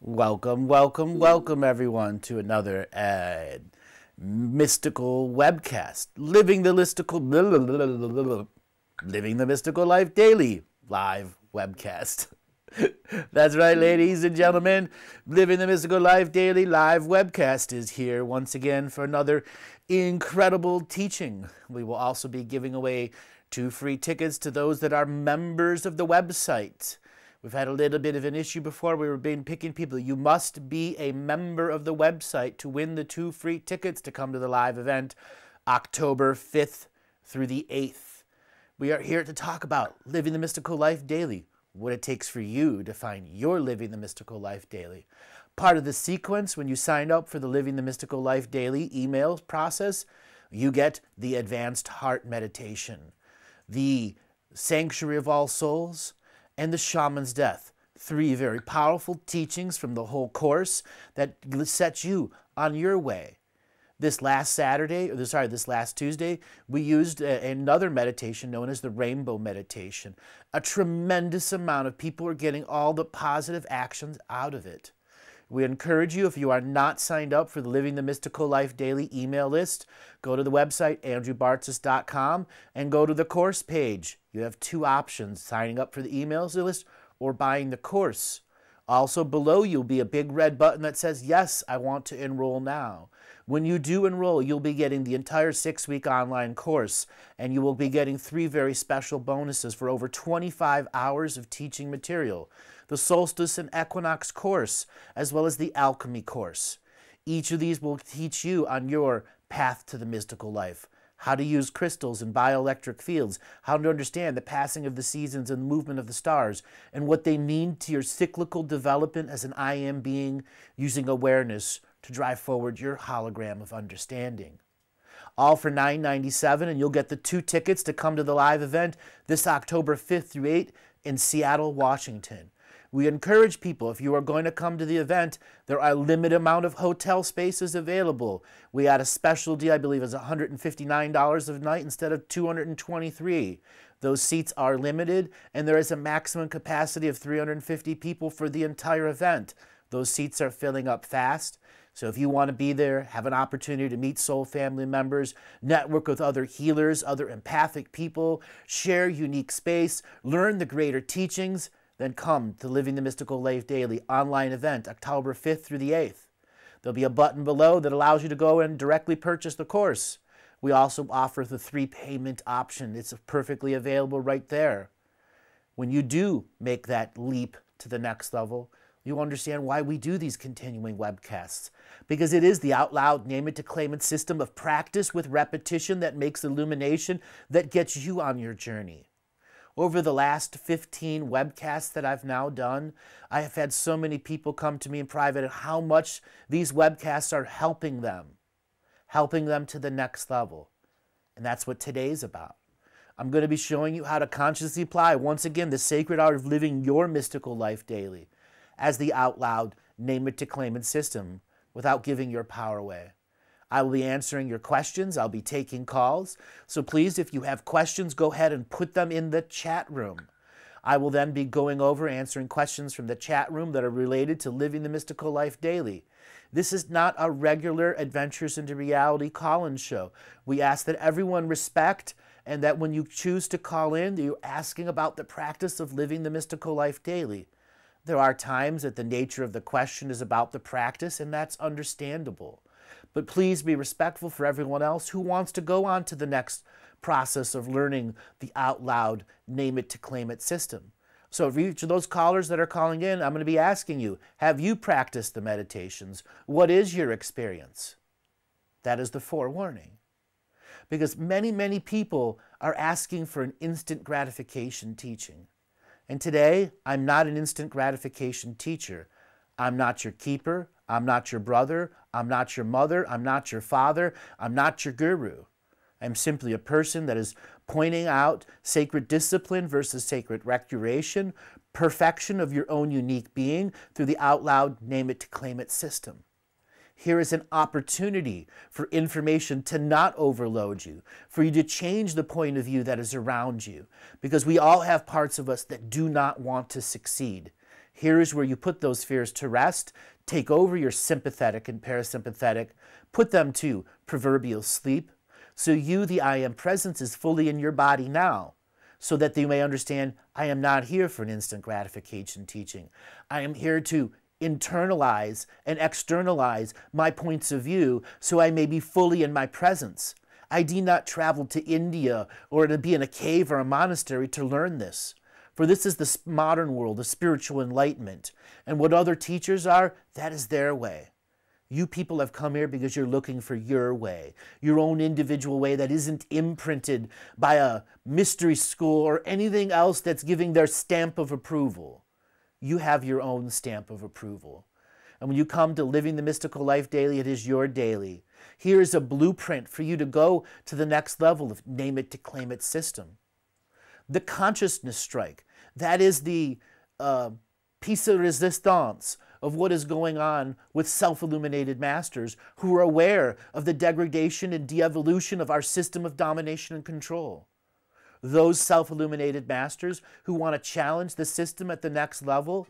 Welcome, welcome, welcome everyone to another mystical webcast. Living the mystical life daily live webcast. That's right, ladies and gentlemen. Living the mystical life daily live webcast is here once again for another incredible teaching. We will also be giving away 2 free tickets to those that are members of the website. We've had a little bit of an issue before. We were picking people. You must be a member of the website to win the 2 free tickets to come to the live event October 5th through the 8th. We are here to talk about living the mystical life daily, what it takes for you to find your living the mystical life daily. Part of the sequence when you sign up for the Living the Mystical Life Daily email process, you get the Advanced Heart Meditation, the Sanctuary of All Souls, and the Shaman's Death. 3 very powerful teachings from the whole course that set you on your way. This last Tuesday, we used another meditation known as the Rainbow Meditation. A tremendous amount of people are getting all the positive actions out of it. We encourage you, if you are not signed up for the Living the Mystical Life Daily email list, go to the website, andrewbartzis.com, and go to the course page. You have 2 options, signing up for the emails list or buying the course. Also below you will be a big red button that says, yes, I want to enroll now. When you do enroll, you'll be getting the entire 6-week online course, and you will be getting 3 very special bonuses for over 25 hours of teaching material. The Solstice and Equinox course, as well as the Alchemy course. Each of these will teach you on your path to the mystical life, how to use crystals and bioelectric fields, how to understand the passing of the seasons and the movement of the stars, and what they mean to your cyclical development as an I am being, using awareness to drive forward your hologram of understanding. All for $9.97, and you'll get the 2 tickets to come to the live event this October 5th through 8th in Seattle, Washington. We encourage people, if you are going to come to the event, there are a limited amount of hotel spaces available. We had a special deal, I believe it was $159 a night instead of $223. Those seats are limited, and there is a maximum capacity of 350 people for the entire event. Those seats are filling up fast. So if you want to be there, have an opportunity to meet soul family members, network with other healers, other empathic people, share unique space, learn the greater teachings, then come to Living the Mystical Life Daily online event, October 5th through the 8th. There'll be a button below that allows you to go and directly purchase the course. We also offer the 3 payment option. It's perfectly available right there. When you do make that leap to the next level, you understand why we do these continuing webcasts. Because it is the out loud, name it to claim it system of practice with repetition that makes illumination that gets you on your journey. Over the last 15 webcasts that I've now done, I have had so many people come to me in private and how much these webcasts are helping them to the next level. And that's what today's about. I'm going to be showing you how to consciously apply, once again, the sacred art of living your mystical life daily as the out loud, name it to claim it system without giving your power away. I will be answering your questions. I'll be taking calls. So please, if you have questions, go ahead and put them in the chat room. I will then be going over answering questions from the chat room that are related to living the mystical life daily. This is not a regular Adventures into Reality call-in show. We ask that everyone respect and that when you choose to call in, you're asking about the practice of living the mystical life daily. There are times that the nature of the question is about the practice, and that's understandable. But please be respectful for everyone else who wants to go on to the next process of learning the out loud, name it to claim it system. So for each of those callers that are calling in, I'm going to be asking you, have you practiced the meditations? What is your experience? That is the forewarning. Because many, many people are asking for an instant gratification teaching. And today, I'm not an instant gratification teacher. I'm not your keeper. I'm not your brother. I'm not your mother. I'm not your father. I'm not your guru. I'm simply a person that is pointing out sacred discipline versus sacred recreation, perfection of your own unique being through the out loud, name it to claim it system. Here is an opportunity for information to not overload you, for you to change the point of view that is around you, because we all have parts of us that do not want to succeed. Here is where you put those fears to rest, take over your sympathetic and parasympathetic, put them to proverbial sleep, so you, the I am presence, is fully in your body now, so that you may understand, I am not here for an instant gratification teaching. I am here to internalize and externalize my points of view so I may be fully in my presence. I need not travel to India or to be in a cave or a monastery to learn this. For this is the modern world, the spiritual enlightenment. And what other teachers are, that is their way. You people have come here because you're looking for your way, your own individual way that isn't imprinted by a mystery school or anything else that's giving their stamp of approval. You have your own stamp of approval. And when you come to living the mystical life daily, it is your daily. Here is a blueprint for you to go to the next level of name it to claim it system. The consciousness strike, that is the piece de resistance of what is going on with self-illuminated masters who are aware of the degradation and de-evolution of our system of domination and control. Those self-illuminated masters who want to challenge the system at the next level,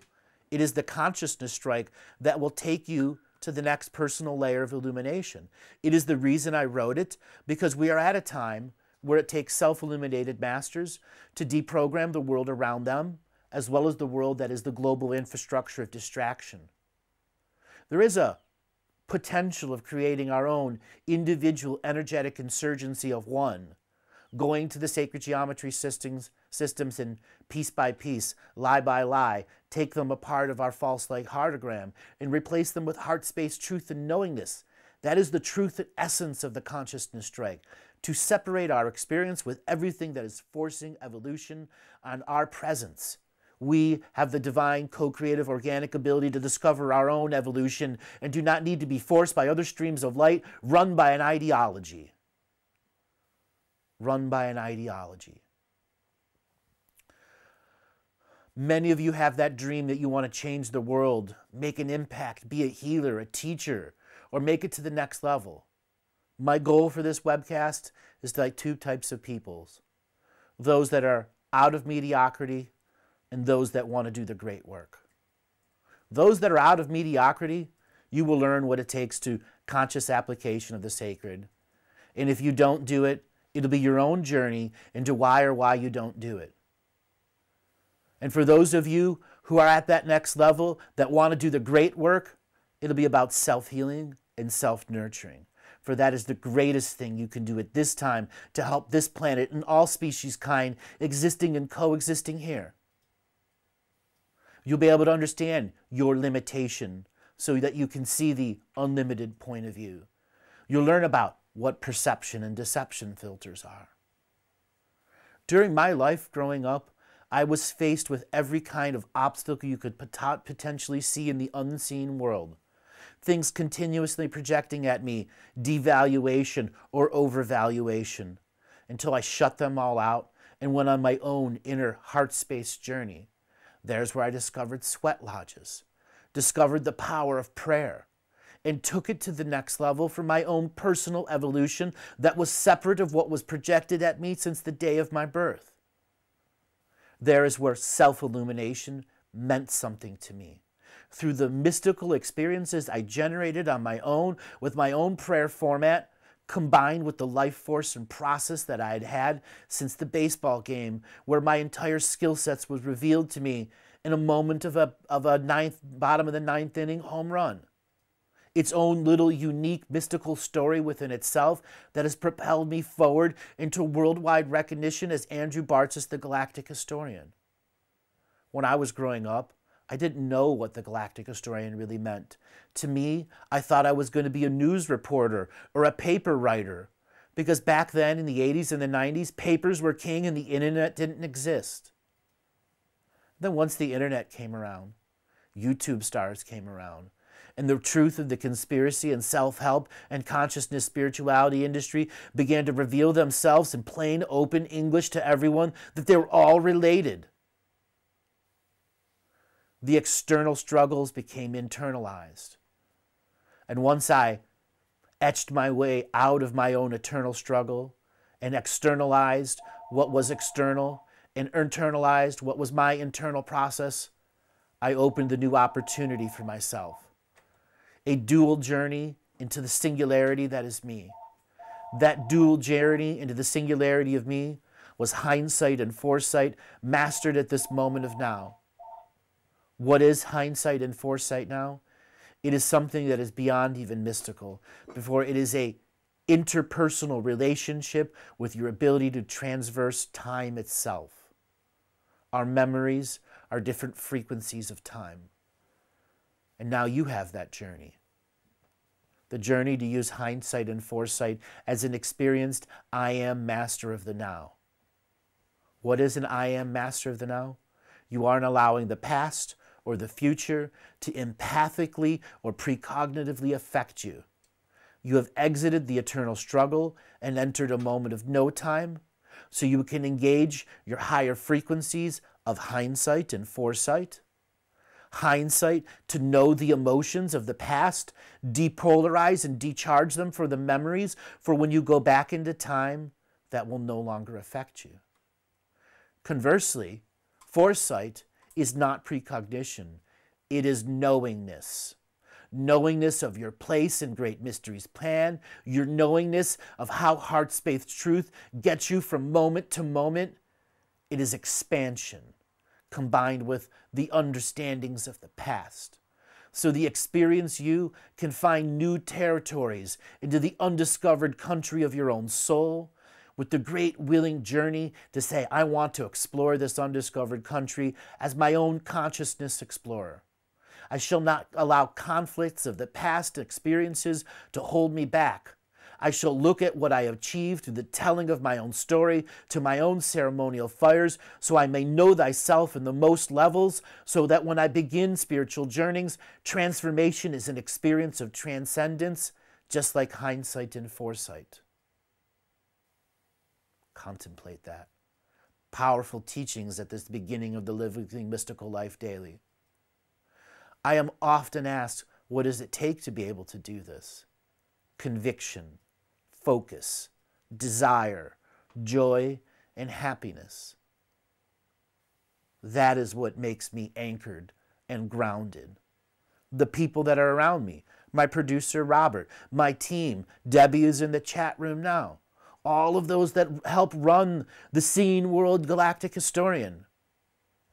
it is the consciousness strike that will take you to the next personal layer of illumination. It is the reason I wrote it, because we are at a time where it takes self-illuminated masters to deprogram the world around them, as well as the world that is the global infrastructure of distraction. There is a potential of creating our own individual energetic insurgency of one, going to the sacred geometry systems and piece by piece, lie by lie, take them apart of our false light heartogram and replace them with heart space truth and knowingness. That is the truth and essence of the consciousness strike, to separate our experience with everything that is forcing evolution on our presence. We have the divine, co-creative, organic ability to discover our own evolution and do not need to be forced by other streams of light run by an ideology. Run by an ideology. Many of you have that dream that you want to change the world, make an impact, be a healer, a teacher, or make it to the next level. My goal for this webcast is like two types of peoples. Those that are out of mediocrity and those that want to do the great work. Those that are out of mediocrity, you will learn what it takes to conscious application of the sacred. And if you don't do it, it'll be your own journey into why you don't do it. And for those of you who are at that next level that want to do the great work, it'll be about self-healing and self-nurturing. For that is the greatest thing you can do at this time to help this planet and all species kind existing and coexisting here. You'll be able to understand your limitation so that you can see the unlimited point of view. You'll learn about what perception and deception filters are. During my life growing up, I was faced with every kind of obstacle you could potentially see in the unseen world. Things continuously projecting at me devaluation or overvaluation, until I shut them all out and went on my own inner heart space journey. There's where I discovered sweat lodges, discovered the power of prayer, and took it to the next level for my own personal evolution that was separate of what was projected at me since the day of my birth. There is where self-illumination meant something to me. Through the mystical experiences I generated on my own, with my own prayer format, combined with the life force and process that I had had since the baseball game, where my entire skill sets was revealed to me in a moment of a bottom of the ninth inning home run. Its own little unique mystical story within itself that has propelled me forward into worldwide recognition as Andrew Bartzis, the Galactic Historian. When I was growing up, I didn't know what the Galactic Historian really meant. To me, I thought I was going to be a news reporter or a paper writer, because back then in the 80s and the 90s, papers were king and the internet didn't exist. Then once the internet came around, YouTube stars came around, and the truth of the conspiracy and self-help and consciousness spirituality industry began to reveal themselves in plain open English to everyone, that they were all related. The external struggles became internalized. And once I etched my way out of my own eternal struggle and externalized what was external and internalized what was my internal process, I opened a new opportunity for myself, a dual journey into the singularity that is me. That dual journey into the singularity of me was hindsight and foresight mastered at this moment of now. What is hindsight and foresight now? It is something that is beyond even mystical. Before it is a interpersonal relationship with your ability to transverse time itself. Our memories are different frequencies of time. And now you have that journey. The journey to use hindsight and foresight as an experienced I am master of the now. What is an I am master of the now? You aren't allowing the past or the future to empathically or precognitively affect you. You have exited the eternal struggle and entered a moment of no time, so you can engage your higher frequencies of hindsight and foresight. Hindsight, to know the emotions of the past, depolarize and decharge them for the memories for when you go back into time that will no longer affect you. Conversely, foresight is not precognition. It is knowingness. Knowingness of your place in Great Mystery's plan, your knowingness of how heart-space truth gets you from moment to moment. It is expansion combined with the understandings of the past. So the experience you can find new territories into the undiscovered country of your own soul, with the great willing journey to say, I want to explore this undiscovered country as my own consciousness explorer. I shall not allow conflicts of the past experiences to hold me back. I shall look at what I have achieved through the telling of my own story to my own ceremonial fires, so I may know thyself in the most levels, so that when I begin spiritual journeys, transformation is an experience of transcendence, just like hindsight and foresight. Contemplate that. Powerful teachings at this beginning of the Living Mystical Life Daily. I am often asked, what does it take to be able to do this? Conviction, focus, desire, joy, and happiness. That is what makes me anchored and grounded. The people that are around me, my producer Robert, my team, Debbie is in the chat room now, all of those that help run the seen world galactic historian,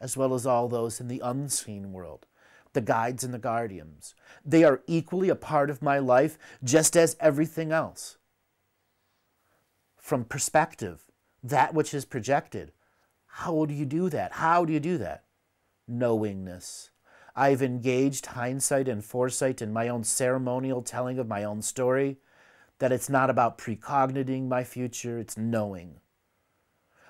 as well as all those in the unseen world, the guides and the guardians. They are equally a part of my life, just as everything else. From perspective, that which is projected. How do you do that? How do you do that? Knowingness. I've engaged hindsight and foresight in my own ceremonial telling of my own story, that it's not about precogniting my future, it's knowing.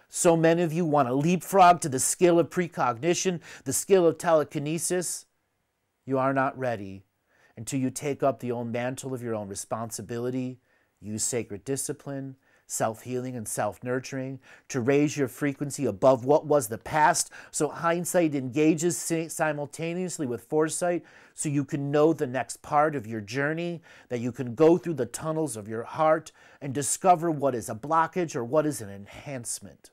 So many of you want to leapfrog to the skill of precognition, the skill of telekinesis. You are not ready until you take up the own mantle of your own responsibility, use sacred discipline, self-healing and self-nurturing to raise your frequency above what was the past, so hindsight engages simultaneously with foresight, so you can know the next part of your journey, that you can go through the tunnels of your heart and discover what is a blockage or what is an enhancement.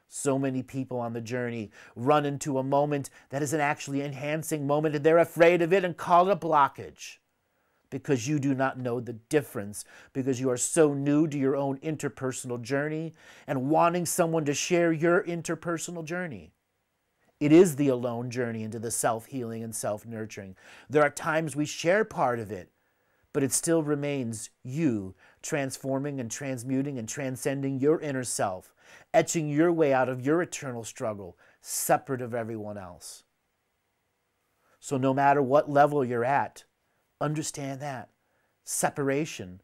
So many people on the journey run into a moment that is an actually enhancing moment, and they're afraid of it and call it a blockage because you do not know the difference, because you are so new to your own interpersonal journey and wanting someone to share your interpersonal journey. It is the alone journey into the self-healing and self-nurturing. There are times we share part of it, but it still remains you transforming and transmuting and transcending your inner self, etching your way out of your eternal struggle, separate of everyone else. So no matter what level you're at, understand that. Separation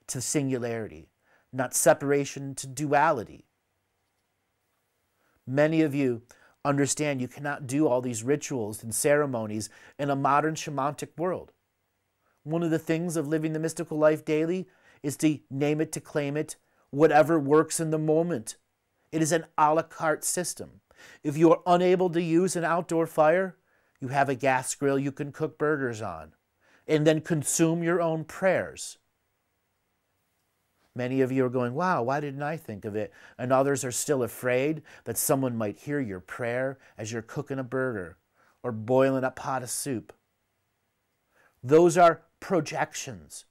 to singularity, not separation to duality. Many of you understand you cannot do all these rituals and ceremonies in a modern shamanic world. One of the things of living the mystical life daily is to name it, to claim it, whatever works in the moment. It is an a la carte system. If you are unable to use an outdoor fire, you have a gas grill you can cook burgers on, and then consume your own prayers. Many of you are going, wow, why didn't I think of it? And others are still afraid that someone might hear your prayer as you're cooking a burger. or boiling a pot of soup. Those are projections.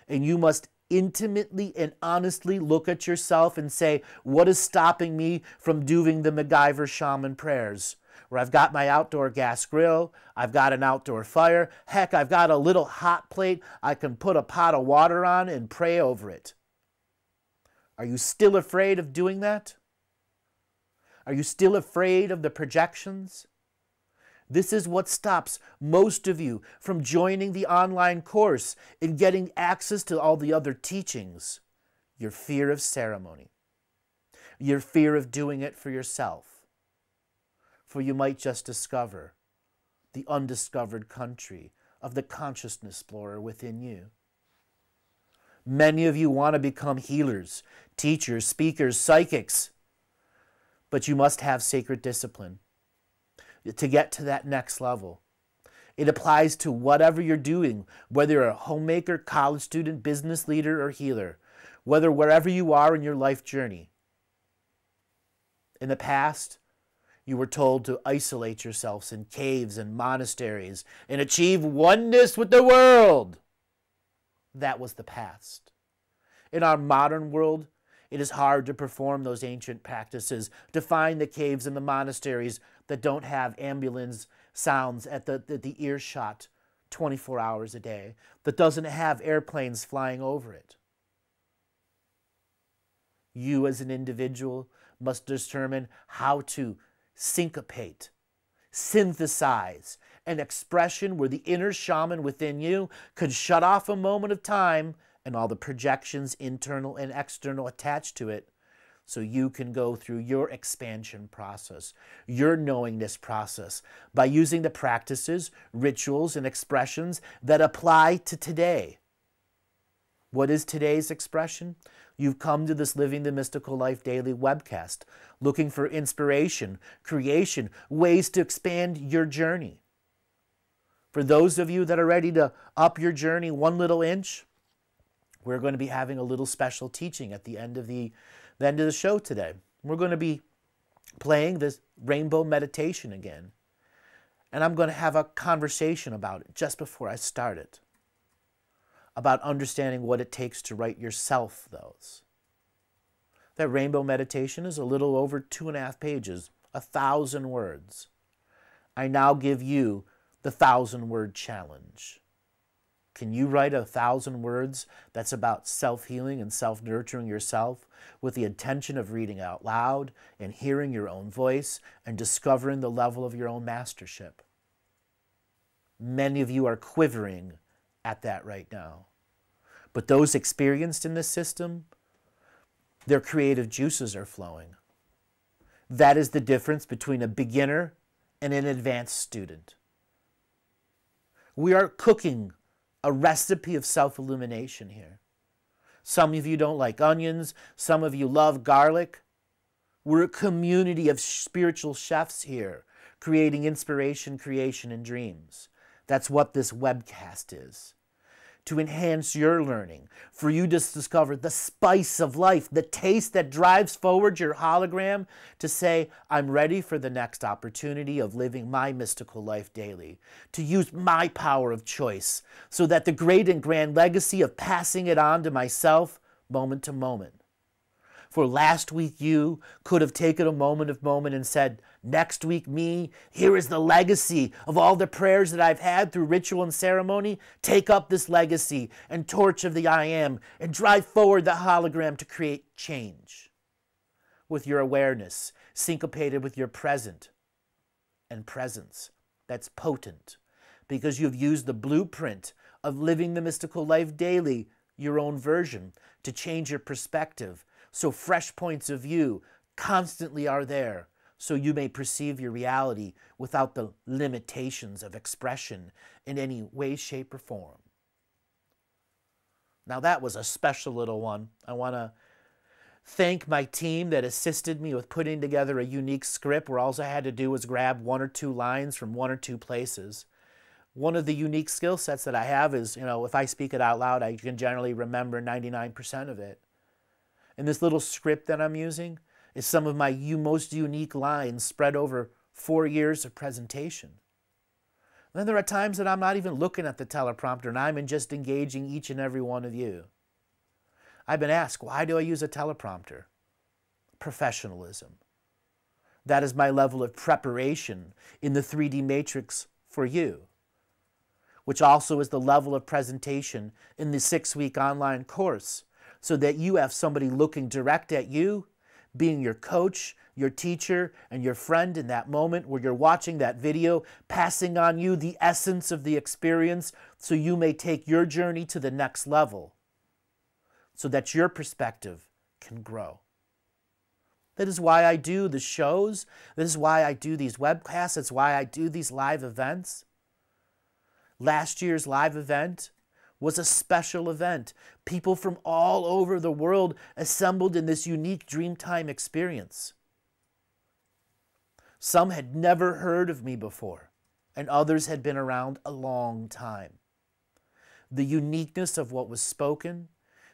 And you must intimately and honestly look at yourself and say, what is stopping me from doing the MacGyver shaman prayers? Where I've got my outdoor gas grill, I've got an outdoor fire, heck, I've got a little hot plate I can put a pot of water on and pray over it. Are you still afraid of doing that? Are you still afraid of the projections? This is what stops most of you from joining the online course and getting access to all the other teachings. Your fear of ceremony. Your fear of doing it for yourself. For you might just discover the undiscovered country of the consciousness explorer within you. Many of you want to become healers, teachers, speakers, psychics, but you must have sacred discipline to get to that next level. It applies to whatever you're doing, whether you're a homemaker, college student, business leader, or healer, wherever you are in your life journey. In the past, you were told to isolate yourselves in caves and monasteries and achieve oneness with the world. That was the past. In our modern world, it is hard to perform those ancient practices, to find the caves and the monasteries that don't have ambulance sounds at the earshot 24 hours a day, that doesn't have airplanes flying over it. You as an individual must determine how to syncopate, synthesize an expression where the inner shaman within you could shut off a moment of time and all the projections, internal and external, attached to it, so you can go through your expansion process, your knowingness process, by using the practices, rituals, and expressions that apply to today. What is today's expression? You've come to this Living the Mystical Life Daily webcast, looking for inspiration, creation, ways to expand your journey. For those of you that are ready to up your journey one little inch, we're going to be having a little special teaching at the end of the show today. We're going to be playing this rainbow meditation again. And I'm going to have a conversation about it just before I start it. About understanding what it takes to write yourself those. That rainbow meditation is a little over 2.5 pages, 1,000 words. I now give you the 1,000-word challenge. Can you write 1,000 words that's about self-healing and self-nurturing yourself with the intention of reading out loud and hearing your own voice and discovering the level of your own mastership? Many of you are quivering at that right now. But those experienced in this system, their creative juices are flowing. That is the difference between a beginner and an advanced student. We are cooking a recipe of self-illumination here. Some of you don't like onions. Some of you love garlic. We're a community of spiritual chefs here, creating inspiration, creation, and dreams. That's what this webcast is. To enhance your learning, for you to discover the spice of life, the taste that drives forward your hologram to say, I'm ready for the next opportunity of living my mystical life daily, to use my power of choice so that the great and grand legacy of passing it on to myself moment to moment. For last week you could have taken a moment and said, next week me, here is the legacy of all the prayers that I've had through ritual and ceremony. Take up this legacy and torch of the I Am and drive forward the hologram to create change. With your awareness syncopated with your present and presence that's potent, because you've used the blueprint of living the mystical life daily, your own version, to change your perspective. So fresh points of view constantly are there, so you may perceive your reality without the limitations of expression in any way, shape, or form. Now that was a special little one. I want to thank my team that assisted me with putting together a unique script where all I had to do was grab 1 or 2 lines from 1 or 2 places. One of the unique skill sets that I have is, if I speak it out loud, I can generally remember 99% of it. And this little script that I'm using is some of my most unique lines spread over 4 years of presentation. Then there are times that I'm not even looking at the teleprompter and I'm just engaging each and every one of you. I've been asked, why do I use a teleprompter? Professionalism. That is my level of preparation in the 3D matrix for you, which also is the level of presentation in the 6-week online course, so that you have somebody looking direct at you, being your coach, your teacher, and your friend in that moment where you're watching that video, passing on you the essence of the experience so you may take your journey to the next level, so that your perspective can grow. That is why I do the shows. This is why I do these webcasts. That's why I do these live events. Last year's live event was a special event. People from all over the world assembled in this unique Dreamtime experience. Some had never heard of me before, and others had been around a long time. The uniqueness of what was spoken,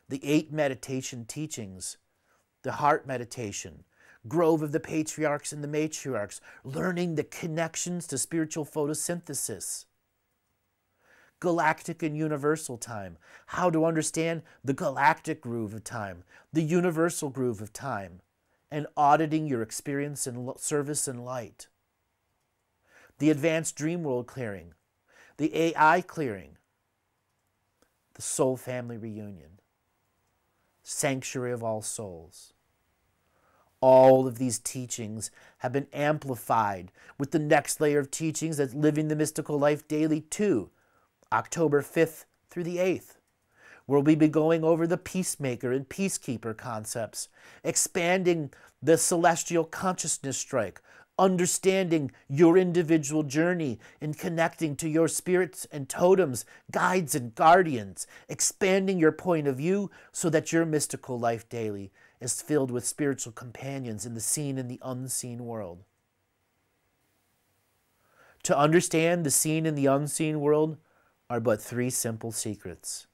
the 8 meditation teachings, the heart meditation, Grove of the Patriarchs and the Matriarchs, learning the connections to spiritual photosynthesis, galactic and universal time, how to understand the galactic groove of time, the universal groove of time, and auditing your experience in service and light. The advanced dream world clearing, the AI clearing, the soul family reunion, sanctuary of all souls. All of these teachings have been amplified with the next layer of teachings that's Living the Mystical Life Daily 2, October 5th through the 8th, where we'll be going over the peacemaker and peacekeeper concepts, expanding the celestial consciousness strike, understanding your individual journey and connecting to your spirits and totems, guides and guardians, expanding your point of view so that your mystical life daily is filled with spiritual companions in the seen and the unseen world. To understand the seen and the unseen world are but 3 simple secrets.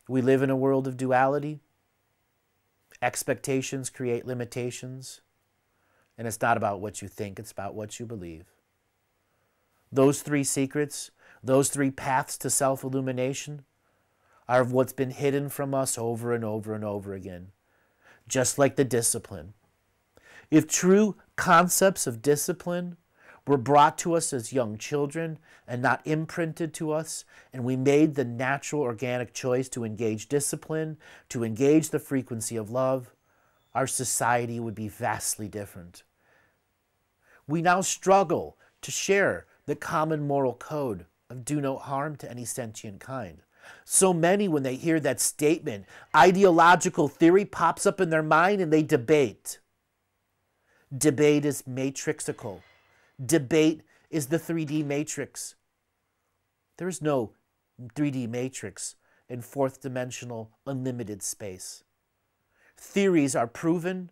We live in a world of duality. Expectations create limitations. And it's not about what you think, it's about what you believe. Those 3 secrets, those 3 paths to self-illumination are of what's been hidden from us over and over and over again. Just like the discipline. If true concepts of discipline were brought to us as young children and not imprinted to us, and we made the natural organic choice to engage discipline, to engage the frequency of love, our society would be vastly different. We now struggle to share the common moral code of do no harm to any sentient kind. So many, when they hear that statement, ideological theory pops up in their mind and they debate. Debate is matrixical. Debate is the 3D matrix. There is no 3D matrix in 4th dimensional unlimited space. Theories are proven,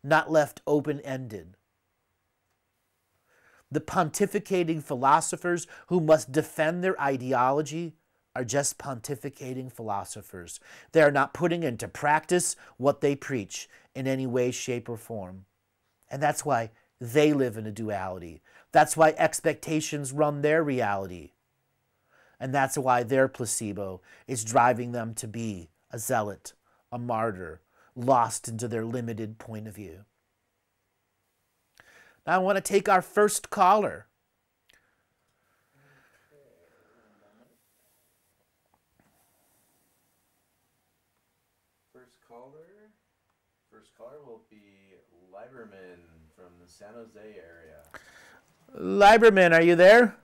not left open-ended. The pontificating philosophers who must defend their ideology are just pontificating philosophers. They are not putting into practice what they preach in any way, shape, or form. And that's why they live in a duality. That's why expectations run their reality. And that's why their placebo is driving them to be a zealot, a martyr, lost into their limited point of view. Now I want to take our first caller. First caller will be Lieberman from the San Jose area. Lieberman, are you there?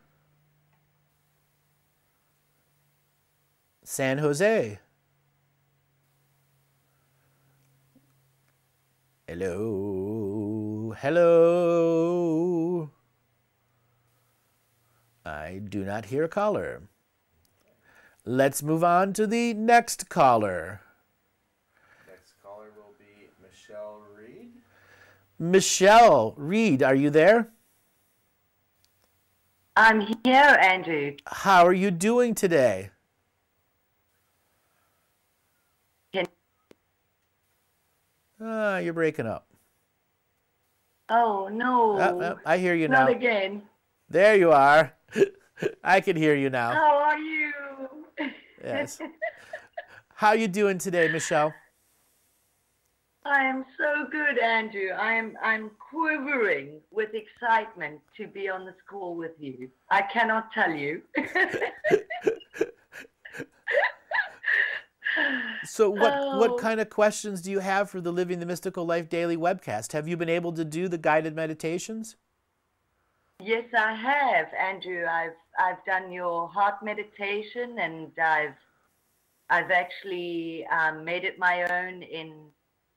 San Jose. Hello. Hello. I do not hear a caller. Let's move on to the next caller. Next caller will be Michelle Reed. Michelle Reed, are you there? I'm here, Andrew. How are you doing today? You're breaking up. Oh, no. I hear you Not now. again. There you are. I can hear you now. How are you? Yes. How you doing today, Michelle? I am so good, Andrew. I'm quivering with excitement to be on this call with you. I cannot tell you. So what Oh, kind of questions do you have for the Living the Mystical Life Daily webcast? Have you been able to do the guided meditations? yes, I have, Andrew. I've done your heart meditation, and I've actually made it my own in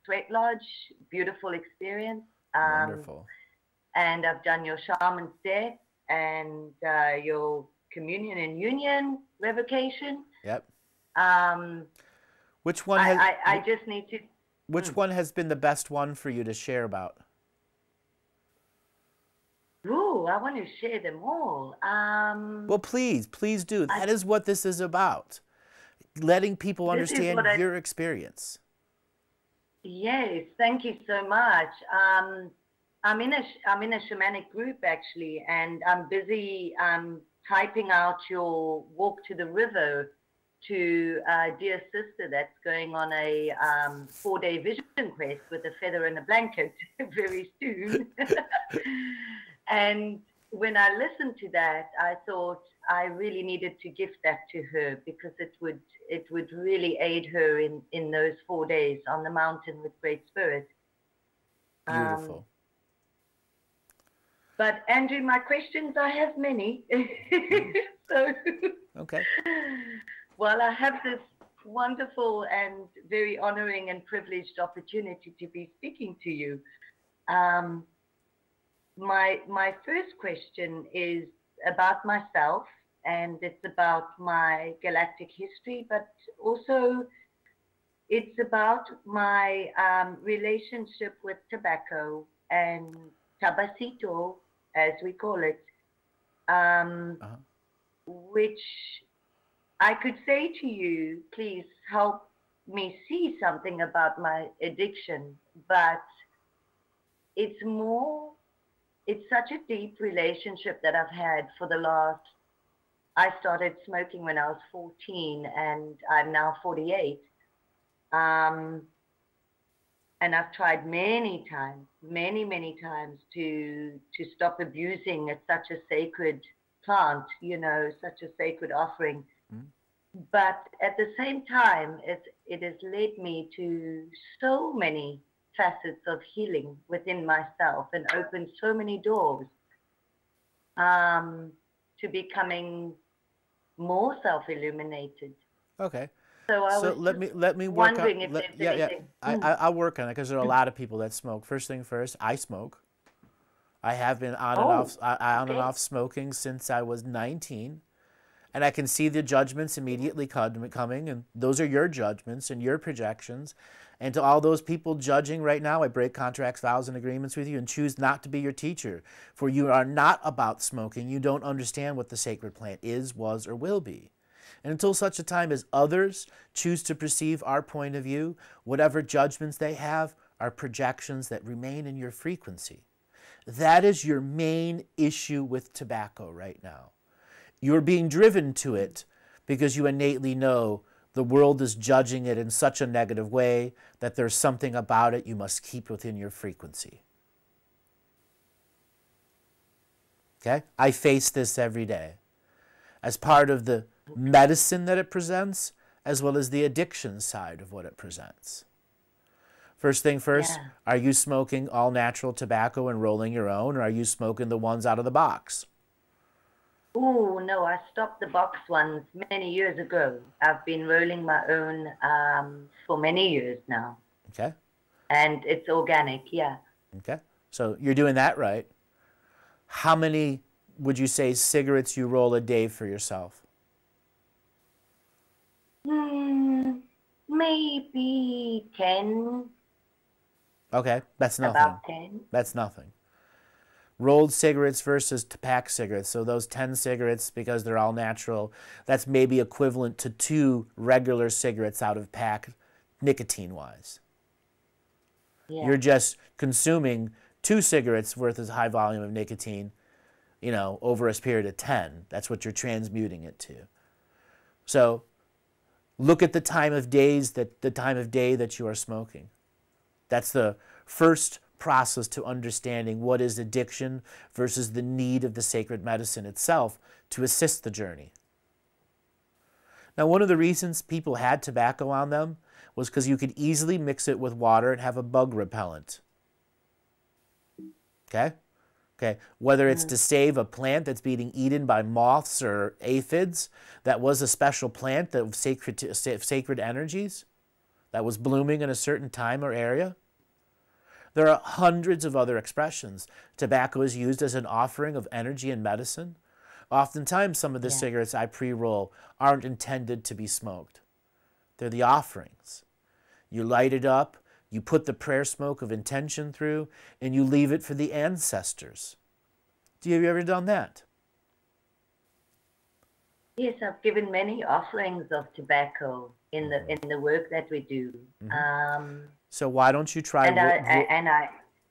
Sweat Lodge. Beautiful experience. Wonderful. And I've done your shaman's death and your communion and union revocation. Yep. Um, Which one has I just need to. which one has been the best one for you to share about? Ooh, I want to share them all. Well, please do. That is what this is about. Letting people This is understand what I. your experience. Yes, thank you so much. I'm in a shamanic group actually, and I'm busy typing out your walk to the river to a dear sister that's going on a 4-day vision quest with a feather and a blanket very soon. And when I listened to that, I thought I really needed to gift that to her because it would really aid her in those 4 days on the mountain with Great Spirit. Beautiful. But Andrew, my questions, I have many. So, Okay. well, I have this wonderful and very honoring and privileged opportunity to be speaking to you. My first question is about myself, and it's about my galactic history, but also it's about my relationship with tobacco and tabacito, as we call it, which I could say to you, please help me see something about my addiction, but it's more, it's such a deep relationship that I've had for the last, I started smoking when I was 14 and I'm now 48. And I've tried many times, many times to stop abusing. It's such a sacred plant, you know, such a sacred offering. But at the same time, it has led me to so many facets of healing within myself and opened so many doors to becoming more self-illuminated. Okay. So I So was let just me work on wondering if there's yeah, anything. I'll work on it because there are a lot of people that smoke. First thing first, I smoke. I have been Oh, on and okay. off smoking since I was 19. And I can see the judgments immediately coming, and those are your judgments and your projections. And to all those people judging right now, I break contracts, vows, and agreements with you and choose not to be your teacher. For you are not about smoking. You don't understand what the sacred plant is, was, or will be. And until such a time as others choose to perceive our point of view, whatever judgments they have are projections that remain in your frequency. That is your main issue with tobacco right now. You're being driven to it because you innately know the world is judging it in such a negative way that there's something about it you must keep within your frequency. Okay? I face this every day as part of the medicine that it presents, as well as the addiction side of what it presents. First thing first, Yeah. are you smoking all natural tobacco and rolling your own, or are you smoking the ones out of the box? Oh, no, I stopped the box ones many years ago. I've been rolling my own for many years now. Okay? And it's organic, yeah. Okay? So you're doing that right. How many would you say cigarettes you roll a day for yourself? Maybe 10, Okay, that's nothing. about 10. That's nothing. Rolled cigarettes versus pack cigarettes. So those 10 cigarettes, because they're all natural, that's maybe equivalent to 2 regular cigarettes out of pack, nicotine-wise. Yeah. You're just consuming 2 cigarettes worth of high volume of nicotine, you know, over a period of 10. That's what you're transmuting it to. So look at the time of day that you are smoking. That's the first process to understanding what is addiction versus the need of the sacred medicine itself to assist the journey. Now, one of the reasons people had tobacco on them was because you could easily mix it with water and have a bug repellent. Okay? Okay, whether it's to save a plant that's being eaten by moths or aphids, that was a special plant that was sacred energies, that was blooming in a certain time or area. There are hundreds of other expressions. Tobacco is used as an offering of energy and medicine. Oftentimes, some of the cigarettes I pre-roll aren't intended to be smoked. They're the offerings. You light it up, you put the prayer smoke of intention through, and you leave it for the ancestors. Have you ever done that? Yes, I've given many offerings of tobacco in the work that we do. So why don't you try?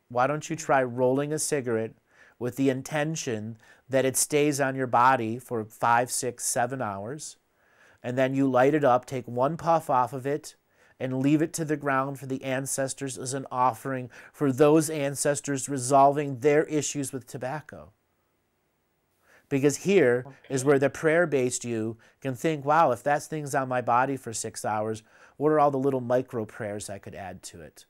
Why don't you try rolling a cigarette with the intention that it stays on your body for 5, 6, 7 hours, and then you light it up, take one puff off of it, and leave it to the ground for the ancestors as an offering for those ancestors resolving their issues with tobacco. Because here is where the prayer-based you can think, wow, if that thing's on my body for 6 hours, what are all the little micro prayers I could add to it?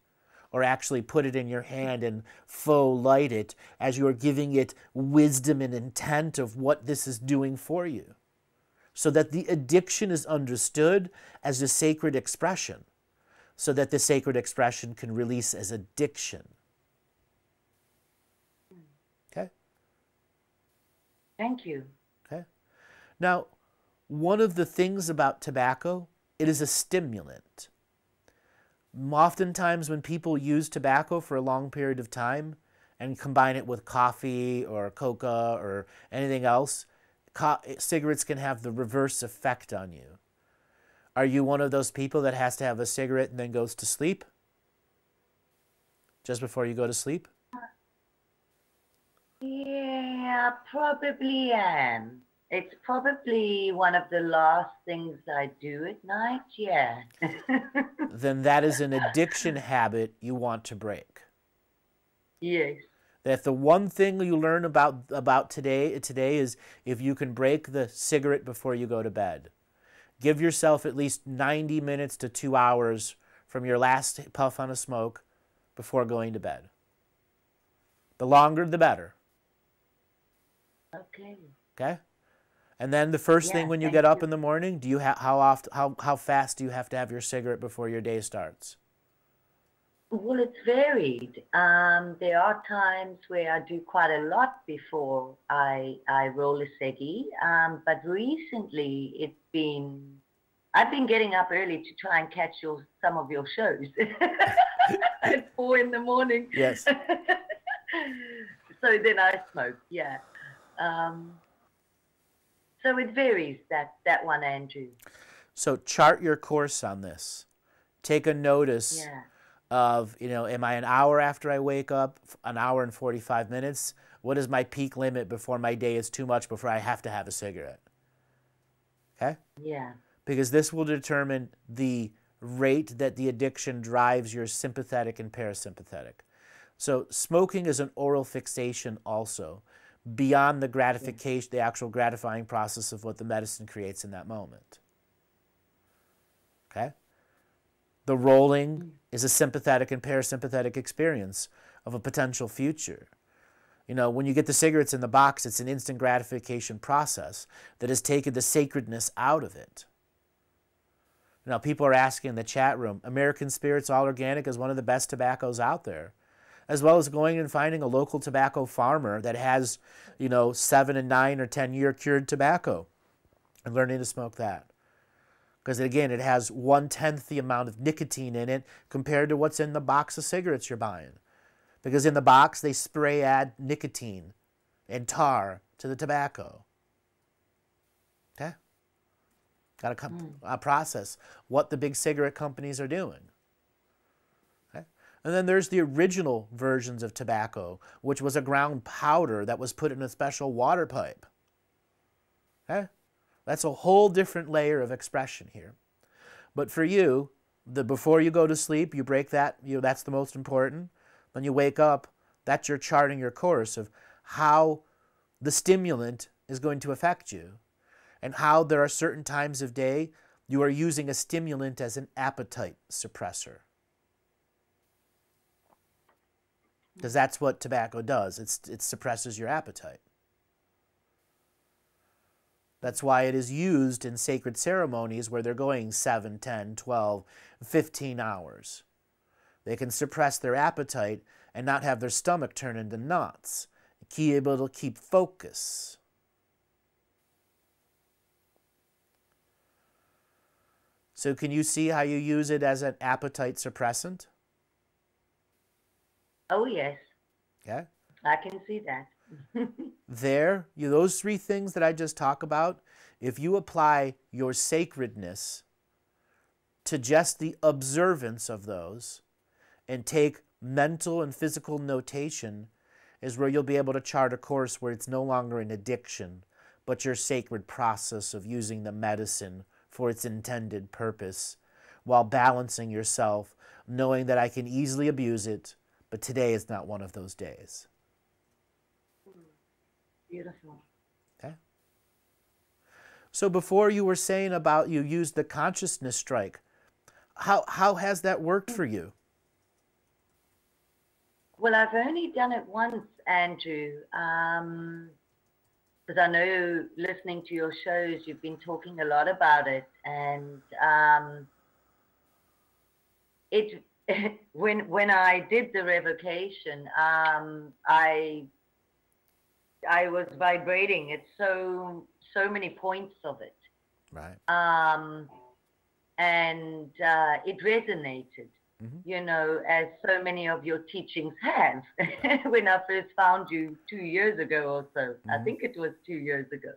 Or actually put it in your hand and faux light it as you are giving it wisdom and intent of what this is doing for you. So that the addiction is understood as a sacred expression, so that the sacred expression can release as addiction. Okay? Thank you. Okay. Now, one of the things about tobacco, it is a stimulant. Oftentimes when people use tobacco for a long period of time and combine it with coffee or coca or anything else, cigarettes can have the reverse effect on you. Are you one of those people that has to have a cigarette and then goes to sleep? Just before you go to sleep? Yeah, probably am. It's probably one of the last things I do at night, yeah. Then that is an addiction habit you want to break. Yes. That the one thing you learn about today is if you can break the cigarette before you go to bed. Give yourself at least 90 minutes to 2 hours from your last puff on a smoke before going to bed. The longer, the better. Okay. Okay? And then the first thing when you get up in the morning, do you how fast do you have to have your cigarette before your day starts? Well, it's varied. There are times where I do quite a lot before I roll a ciggy. But recently I've been getting up early to try and catch some of your shows at 4 in the morning. Yes. So then I smoke, yeah. So it varies, that one, Andrew. So chart your course on this. Take a notice of, am I an hour after I wake up, an hour and 45 minutes? What is my peak limit before my day is too much, before I have to have a cigarette? Okay? Yeah. Because this will determine the rate that the addiction drives your sympathetic and parasympathetic. So smoking is an oral fixation also, beyond the gratification, the actual gratifying process of what the medicine creates in that moment. Okay? The rolling is a sympathetic and parasympathetic experience of a potential future. When you get the cigarettes in the box, it's an instant gratification process that has taken the sacredness out of it. Now, people are asking in the chat room, American Spirits All Organic is one of the best tobaccos out there, as well as going and finding a local tobacco farmer that has, 7 and 9 or 10-year cured tobacco and learning to smoke that. Because again, it has 1/10 the amount of nicotine in it compared to what's in the box of cigarettes you're buying. Because in the box, they add nicotine and tar to the tobacco. Okay? Got to process what the big cigarette companies are doing. Okay? And then there's the original versions of tobacco, which was a ground powder that was put in a special water pipe. Okay? That's a whole different layer of expression here. But for you, before you go to sleep, you break that, that's the most important. When you wake up, that's your charting your course of how the stimulant is going to affect you, and how there are certain times of day you are using a stimulant as an appetite suppressor. Because that's what tobacco does. It suppresses your appetite. That's why it is used in sacred ceremonies where they're going 7, 10, 12, 15 hours. They can suppress their appetite and not have their stomach turn into knots. Be able to keep focus. So can you see how you use it as an appetite suppressant? Oh, yes. Yeah. I can see that. Those 3 things that I just talked about, if you apply your sacredness to just the observance of those and take mental and physical notation, is where you'll be able to chart a course where it's no longer an addiction, but your sacred process of using the medicine for its intended purpose, while balancing yourself, knowing that I can easily abuse it, but today is not one of those days. Beautiful. Okay. So before you were saying about you used the consciousness strike, how has that worked for you? Well, I've only done it once, Andrew, because I know listening to your shows, you've been talking a lot about it, and when I did the revocation, I was vibrating. It's so many points of it, Right. And it resonated. As so many of your teachings have. When I first found you 2 years ago or so, I think it was 2 years ago.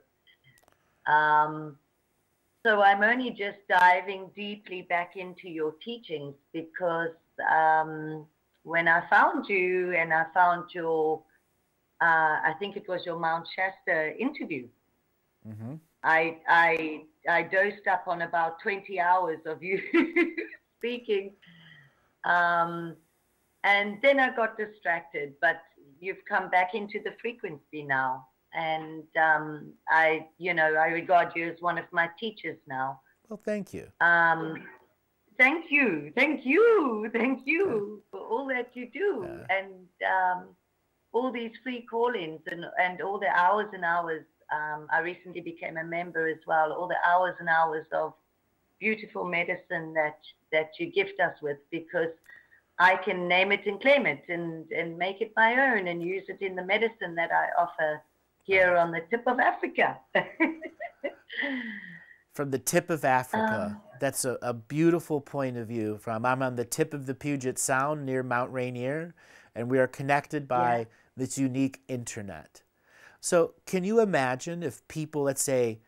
So I'm only just diving deeply back into your teachings because when I found you and I found your, I think it was your Mount Shasta interview, I dosed up on about 20 hours of you speaking. And then I got distracted, but you've come back into the frequency now. And I regard you as one of my teachers now. Well, thank you. Thank you for all that you do. And all these free call-ins and all the hours and hours. I recently became a member as well. All the hours and hours of beautiful medicine that you gift us with, because I can name it and claim it and make it my own and use it in the medicine that I offer here on the tip of Africa. From the tip of Africa. That's a beautiful point of view. I'm on the tip of the Puget Sound near Mount Rainier, and we are connected by this unique internet. So can you imagine if people, let's say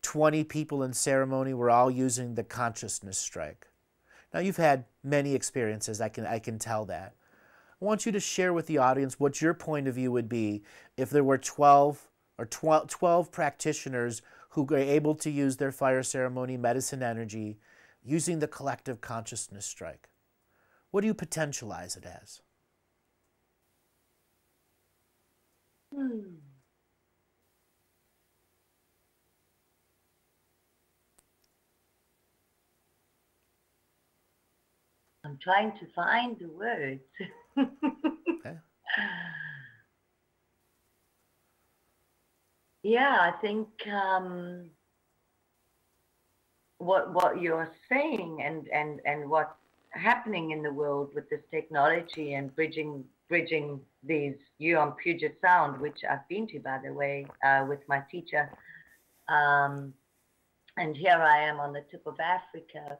20 people in ceremony, were all using the consciousness strike? Now, you've had many experiences, I can tell that. I want you to share with the audience what your point of view would be if there were 12 practitioners who were able to use their fire ceremony medicine energy using the collective consciousness strike. What do you potentialize it as? I'm trying to find the words. Okay. Yeah, I think what you're saying and what's happening in the world with this technology and bridging these, you on Puget Sound, which I've been to, by the way, with my teacher, and here I am on the tip of Africa.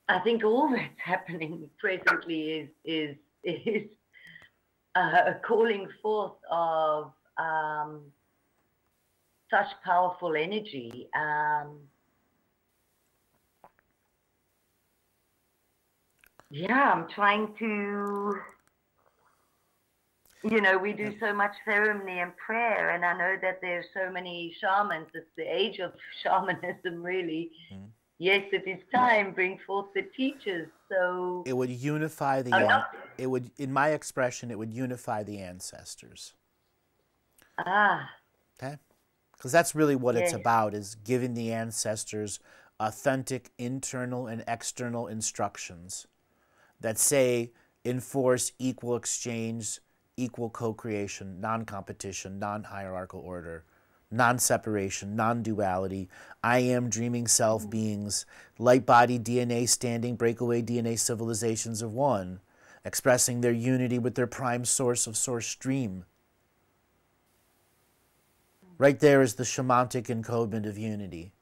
I think all that's happening presently is a calling forth of such powerful energy. Yeah, I'm trying to, you know, we do so much ceremony and prayer, and I know that there's so many shamans. It's the age of shamanism, really. Mm. Yes, it is time. Bring forth the teachers. So, It would unify oh, the, not, it would, in my expression, it would unify the ancestors. ah, Okay? Because that's really what it's yes. about, is giving the ancestors authentic internal and external instructions that say, enforce equal exchange, equal co-creation, non-competition, non-hierarchical order, non-separation, non-duality, I am dreaming self beings, light-body DNA standing breakaway DNA civilizations of one, expressing their unity with their prime source of source stream. Right there is the shamanic encodement of unity.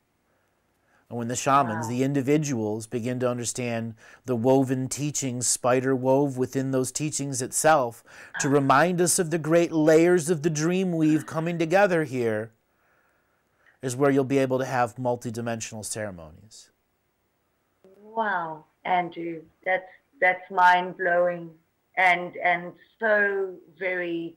And when the shamans, Wow. the individuals, begin to understand the woven teachings Spider wove within those teachings itself to remind us of the great layers of the dream weave coming together here, is where you'll be able to have multidimensional ceremonies. Wow, Andrew, that's mind blowing and so very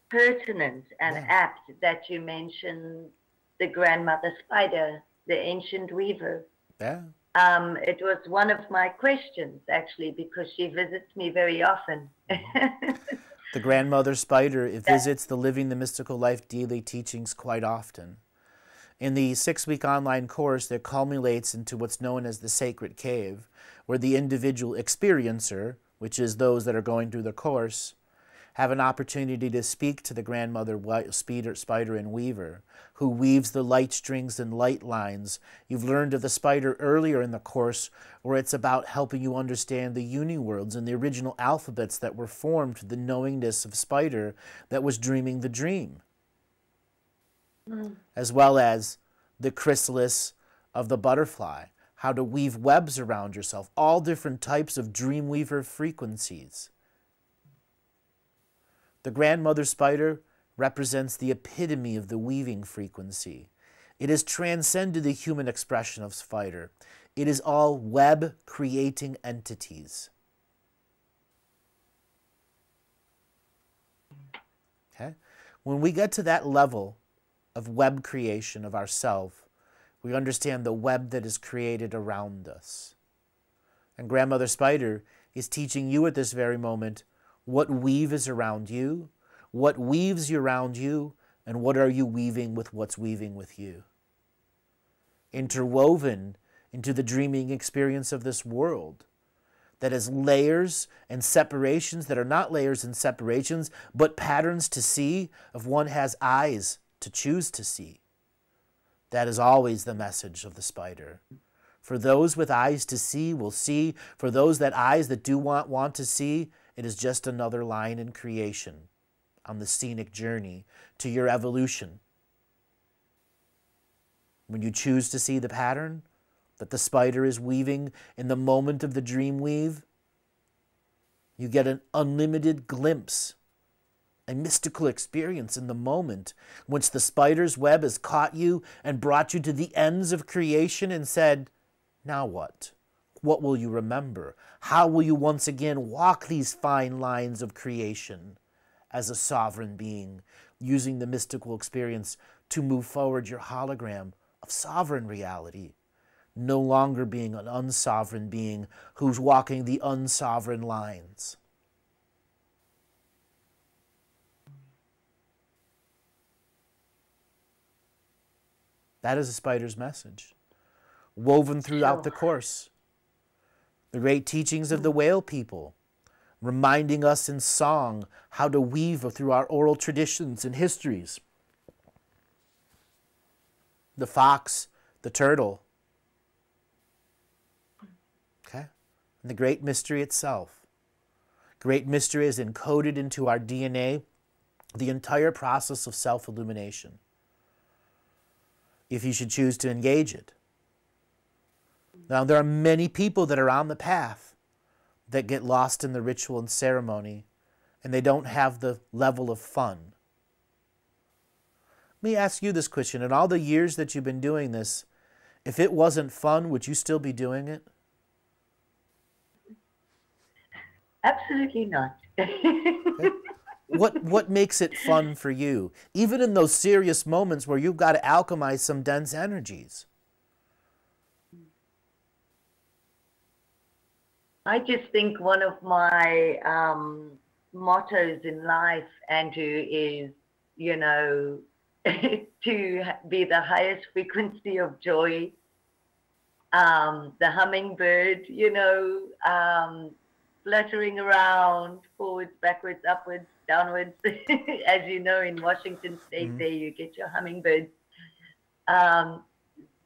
pertinent and Yeah. apt that you mention the grandmother spider, the ancient weaver. Yeah. It was one of my questions actually because she visits me very often. The grandmother spider, it That- visits the Living the Mystical Life daily teachings quite often. In the 6-week online course that culminates into what's known as the Sacred Cave, where the individual experiencer, which is those that are going through the course, have an opportunity to speak to the grandmother spider and weaver, who weaves the light strings and light lines. You've learned of the spider earlier in the course, where it's about helping you understand the uni-worlds and the original alphabets that were formed to the knowingness of spider that was dreaming the dream, as well as the chrysalis of the butterfly, how to weave webs around yourself, all different types of dreamweaver frequencies. The grandmother spider represents the epitome of the weaving frequency. It has transcended the human expression of spider. It is all web-creating entities. Okay? When we get to that level of web creation of ourself, we understand the web that is created around us. And grandmother spider is teaching you at this very moment what weave is around you, what weaves around you, and what are you weaving with what's weaving with you. Interwoven into the dreaming experience of this world that has layers and separations that are not layers and separations, but patterns to see if one has eyes to choose to see. That is always the message of the spider. For those with eyes to see will see. For those that eyes that do want to see, it is just another line in creation on the scenic journey to your evolution. When you choose to see the pattern that the spider is weaving in the moment of the dream weave, you get an unlimited glimpse, a mystical experience in the moment in which the spider's web has caught you and brought you to the ends of creation and said, now what? What will you remember? How will you once again walk these fine lines of creation as a sovereign being, using the mystical experience to move forward your hologram of sovereign reality, no longer being an unsovereign being who's walking the unsovereign lines? That is a spider's message, woven throughout the course. The great teachings of the whale people, reminding us in song how to weave through our oral traditions and histories. The fox, the turtle. Okay? And the great mystery itself. Great mystery is encoded into our DNA, the entire process of self-illumination, if you should choose to engage it. Now, there are many people that are on the path that get lost in the ritual and ceremony, and they don't have the level of fun. Let me ask you this question. In all the years that you've been doing this, if it wasn't fun, would you still be doing it? Absolutely not. Okay? What makes it fun for you, even in those serious moments where you've got to alchemize some dense energies? I just think one of my mottos in life, Andrew, is, you know, to be the highest frequency of joy, the hummingbird, you know, fluttering around, forwards, backwards, upwards, downwards. As you know, in Washington State, there you get your hummingbird.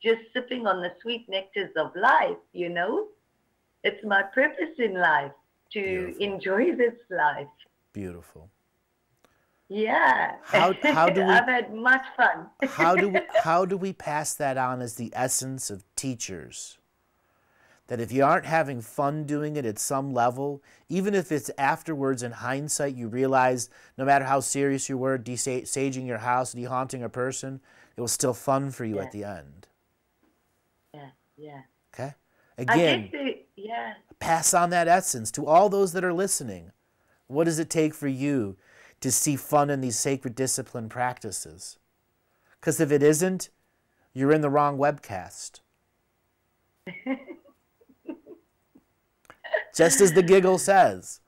Just sipping on the sweet nectars of life, you know. It's my purpose in life to enjoy this life. Beautiful. Yeah. How do we, I've had much fun. how do we pass that on as the essence of teachers? That if you aren't having fun doing it at some level, even if it's afterwards in hindsight, you realize no matter how serious you were, desaging your house, dehaunting a person, it was still fun for you at the end. Yeah, yeah. Okay? Again, pass on that essence to all those that are listening. What does it take for you to see fun in these sacred discipline practices? Because if it isn't, you're in the wrong webcast. Just as the giggle says.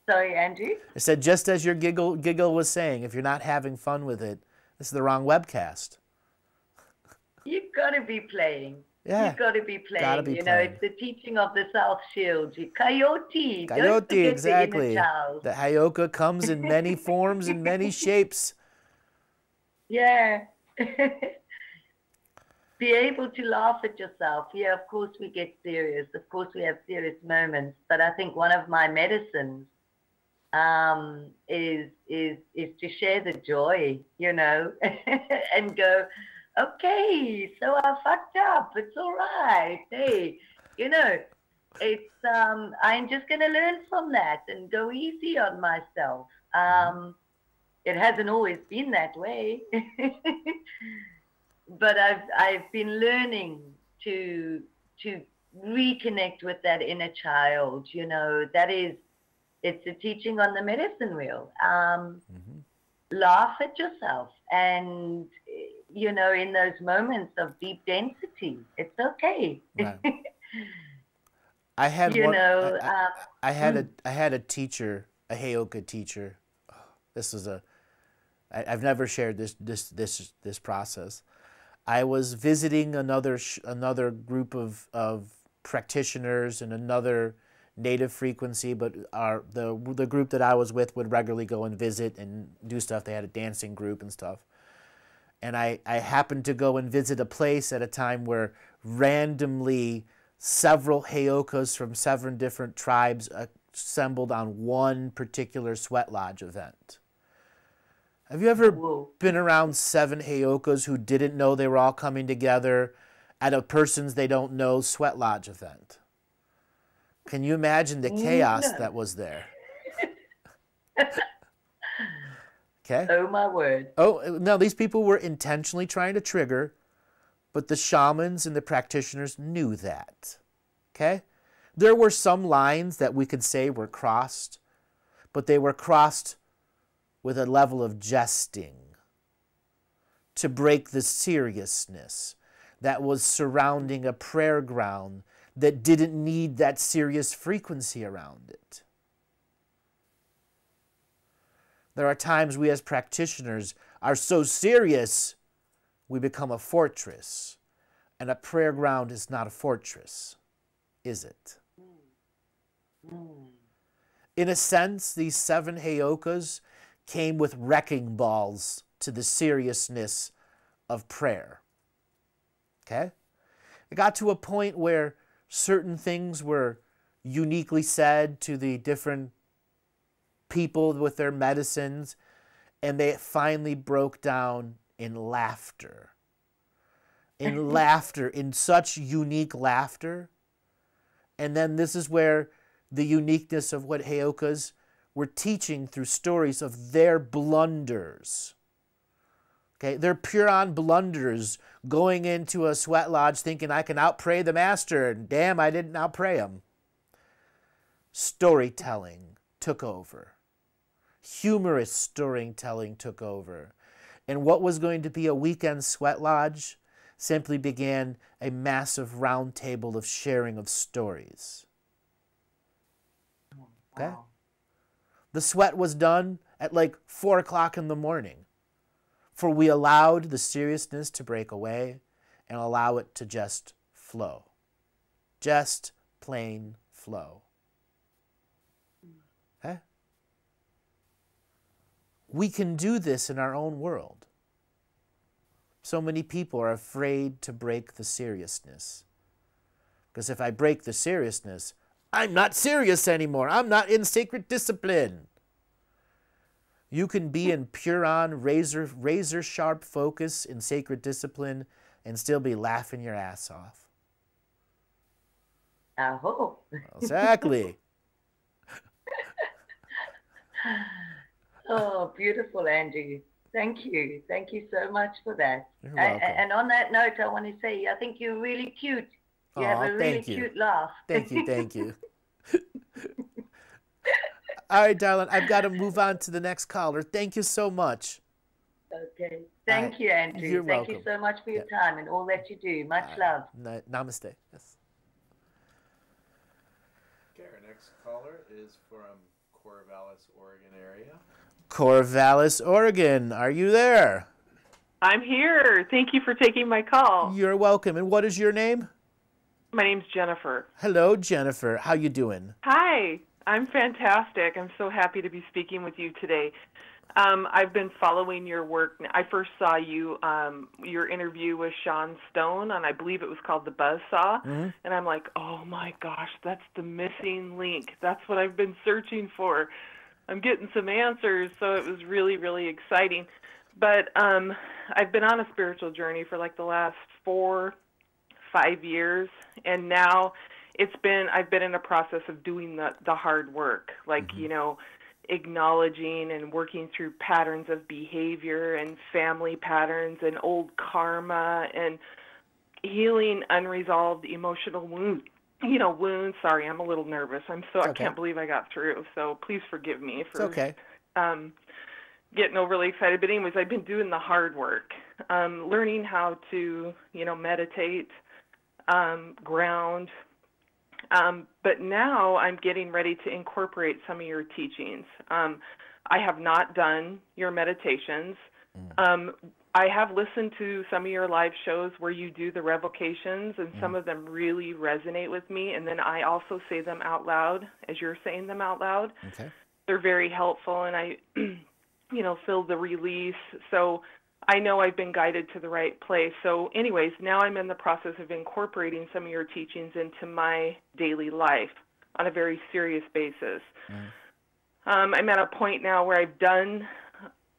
Sorry, Andrew? I said, just as your giggle was saying, if you're not having fun with it, this is the wrong webcast. You've got to be playing. Yeah. You've got to be playing. Gotta be you playing. know, it's the teaching of the South Shield. Coyote. Don't Coyote, forget exactly. The inner child. The Hayoka comes in many forms and many shapes. Yeah. Be able to laugh at yourself. Yeah, of course we get serious. Of course we have serious moments. But I think one of my medicines is to share the joy, you know, and go, okay, so I fucked up. It's all right. Hey, you know, it's I'm just gonna learn from that and go easy on myself. It hasn't always been that way. But I've been learning to reconnect with that inner child, you know. It's a teaching on the medicine wheel. Laugh at yourself, and you know, in those moments of deep density, it's okay. Right. I had you one. know, I had a teacher, a Heyoka teacher. This was I've never shared this process. I was visiting another group of practitioners in another native frequency, but the group that I was with would regularly go and visit and do stuff. They had a dancing group and stuff. And I happened to go and visit a place at a time where randomly several Heyokas from 7 different tribes assembled on one particular sweat lodge event. Have you ever been around 7 Heyokas who didn't know they were all coming together at a person's they don't know sweat lodge event? Can you imagine the chaos that was there? Okay. Oh, my word. Oh, no, these people were intentionally trying to trigger, but the shamans and the practitioners knew that. Okay? There were some lines that we could say were crossed, but they were crossed with a level of jesting to break the seriousness that was surrounding a prayer ground that didn't need that serious frequency around it. There are times we as practitioners are so serious we become a fortress. And a prayer ground is not a fortress, is it? In a sense, these 7 Heyokas came with wrecking balls to the seriousness of prayer. Okay? It got to a point where certain things were uniquely said to the different people with their medicines, and they finally broke down in laughter. In laughter, in such unique laughter. And then this is where the uniqueness of what Heyokas were teaching through stories of their blunders. Okay, they're pure-on blunders going into a sweat lodge thinking I can outpray the master, and damn, I didn't outpray him. Storytelling took over. Humorous storytelling took over. And what was going to be a weekend sweat lodge simply began a massive round table of sharing of stories. Okay? Wow. The sweat was done at like 4 o'clock in the morning, for we allowed the seriousness to break away and allow it to just flow. Just plain flow. Okay? We can do this in our own world. So many people are afraid to break the seriousness. Because if I break the seriousness, I'm not serious anymore. I'm not in sacred discipline. You can be in pure-on, razor sharp focus in sacred discipline and still be laughing your ass off. I hope. Exactly. Oh, beautiful, Andrew. Thank you. Thank you so much for that. You're welcome. And on that note, I want to say, I think you're really cute. You have a really cute laugh. Thank you, thank you. All right, darling, I've got to move on to the next caller. Thank you so much. Okay. Thank you, Andrew. You're Thank welcome. you so much for your time and all that you do. Much love. Namaste. Yes. Okay, our next caller is from Corvallis, Oregon area. Corvallis, Oregon. Are you there? I'm here. Thank you for taking my call. You're welcome. And what is your name? My name's Jennifer. Hello, Jennifer. How you doing? Hi. I'm fantastic. I'm so happy to be speaking with you today. I've been following your work. I first saw you, your interview with Sean Stone, and I believe it was called The Buzzsaw. Mm-hmm. And I'm like, oh my gosh, that's the missing link. That's what I've been searching for. I'm getting some answers, so it was really, really exciting. But I've been on a spiritual journey for like the last 4-5 years, and now I've been in a process of doing the hard work, like, Mm-hmm. you know, acknowledging and working through patterns of behavior and family patterns and old karma and healing unresolved emotional wounds. Wounds. Sorry, I'm a little nervous. I can't believe I got through. So please forgive me for getting overly excited. But anyways, I've been doing the hard work, learning how to, meditate, ground. But now I'm getting ready to incorporate some of your teachings. I have not done your meditations. I have listened to some of your live shows where you do the revocations, and some of them really resonate with me. And then I also say them out loud as you're saying them out loud. Okay. They're very helpful, and I, feel the release. So I know I've been guided to the right place. So anyways, now I'm in the process of incorporating some of your teachings into my daily life on a very serious basis. I'm at a point now where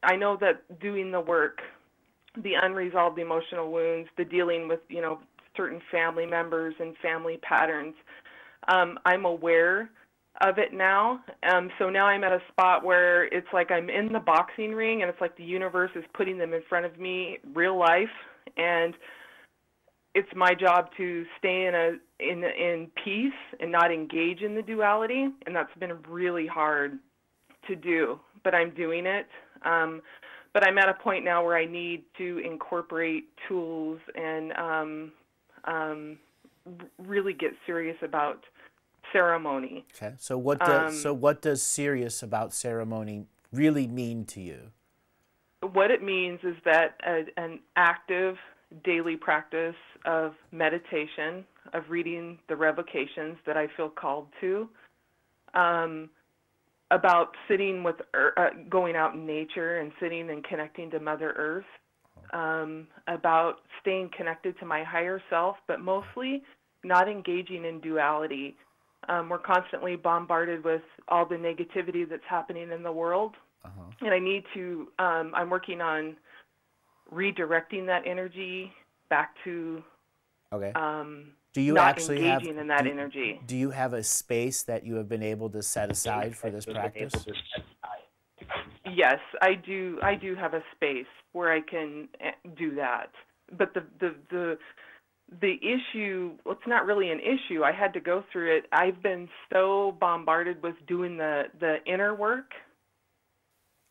I know that doing the work, the unresolved emotional wounds, the dealing with, certain family members and family patterns, I'm aware of it now. So now I'm at a spot where it's like I'm in the boxing ring, and it's like the universe is putting them in front of me, real life, and it's my job to stay in peace and not engage in the duality, and that's been really hard to do, but I'm doing it. But I'm at a point now where I need to incorporate tools and really get serious about ceremony. Okay. So what does serious about ceremony really mean to you? What it means is that an active daily practice of meditation, of reading the revocations that I feel called to, about sitting with, going out in nature and sitting and connecting to Mother Earth, about staying connected to my higher self, but mostly not engaging in duality. We're constantly bombarded with all the negativity that's happening in the world, and I need to, I'm working on redirecting that energy back to do you not actually engaging in that energy. Do you have a space that you have been able to set aside for this practice? yes, I do have a space where I can do that. But the issue, well, it's not really an issue. I had to go through it. I've been so bombarded with doing the inner work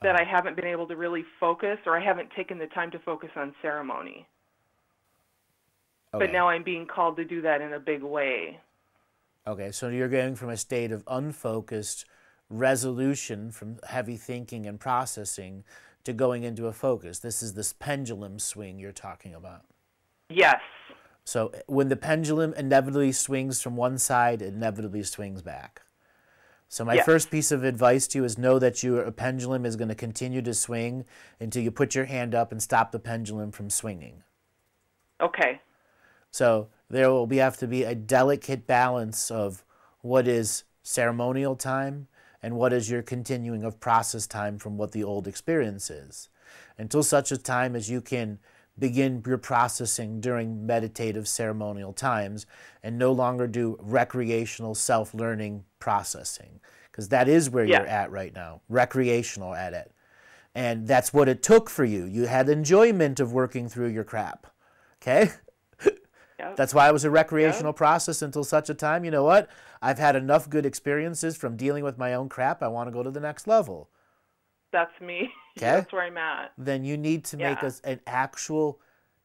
that I haven't been able to really focus, or I haven't taken the time to focus on ceremony. Okay. But now I'm being called to do that in a big way. Okay, so you're going from a state of unfocused resolution from heavy thinking and processing to going into a focus. This is this pendulum swing you're talking about. Yes. So when the pendulum inevitably swings from one side, it inevitably swings back. So my first piece of advice to you is know that a pendulum is going to continue to swing until you put your hand up and stop the pendulum from swinging. Okay. So there will have to be a delicate balance of what is ceremonial time and what is your continuing of process time from what the old experience is. Until such a time as you can begin your processing during meditative ceremonial times and no longer do recreational self-learning processing, because that is where you're at right now, recreational at it. And that's what it took for you. You had enjoyment of working through your crap, okay? Yep. That's why it was a recreational process until such a time, you know what? I've had enough good experiences from dealing with my own crap. I want to go to the next level. That's me. Okay? That's where I'm at. Then you need to make an actual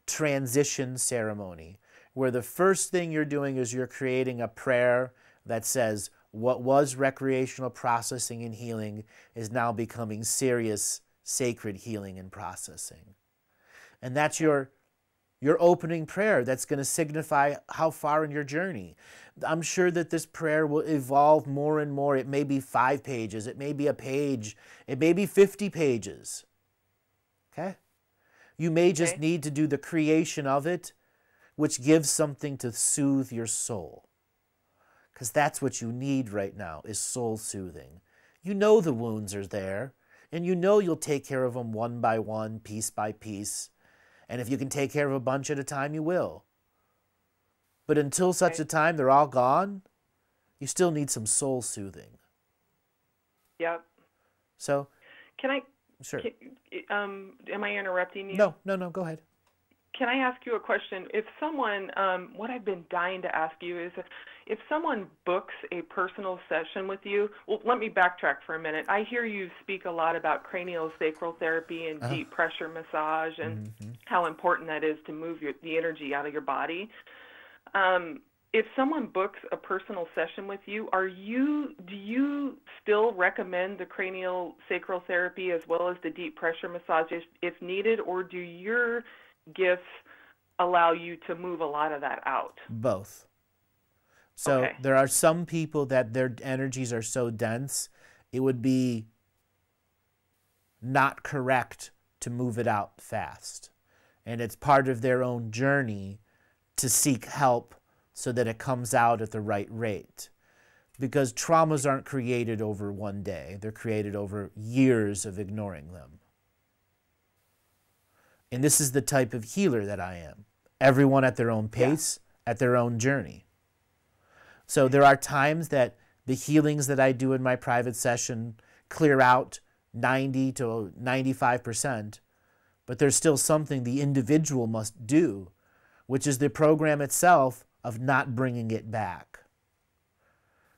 transition ceremony where the first thing you're doing is you're creating a prayer that says what was recreational processing and healing is now becoming serious sacred healing and processing. And that's your opening prayer. That's going to signify how far in your journey. I'm sure that this prayer will evolve more and more. It may be 5 pages. It may be a page. It may be 50 pages. Okay? You may just need to do the creation of it, which gives something to soothe your soul. Because that's what you need right now, is soul soothing. You know the wounds are there, and you know you'll take care of them one by one, piece by piece. And if you can take care of a bunch at a time, you will. But until such a time they're all gone, you still need some soul soothing. Yep. So, can I? Sure. Am I interrupting you? No, go ahead. Can I ask you a question? If someone, what I've been dying to ask you is, if someone books a personal session with you, well, let me backtrack for a minute. I hear you speak a lot about craniosacral therapy and deep pressure massage and how important that is to move the energy out of your body. If someone books a personal session with you, do you still recommend the craniosacral therapy as well as the deep pressure massage if needed, or do your gifts allow you to move a lot of that out? Both. So there are some people that their energies are so dense, it would be not correct to move it out fast. And it's part of their own journey to seek help so that it comes out at the right rate. Because traumas aren't created over one day. They're created over years of ignoring them. And this is the type of healer that I am. Everyone at their own pace, at their own journey. So there are times that the healings that I do in my private session clear out 90 to 95%, but there's still something the individual must do, which is the program itself of not bringing it back.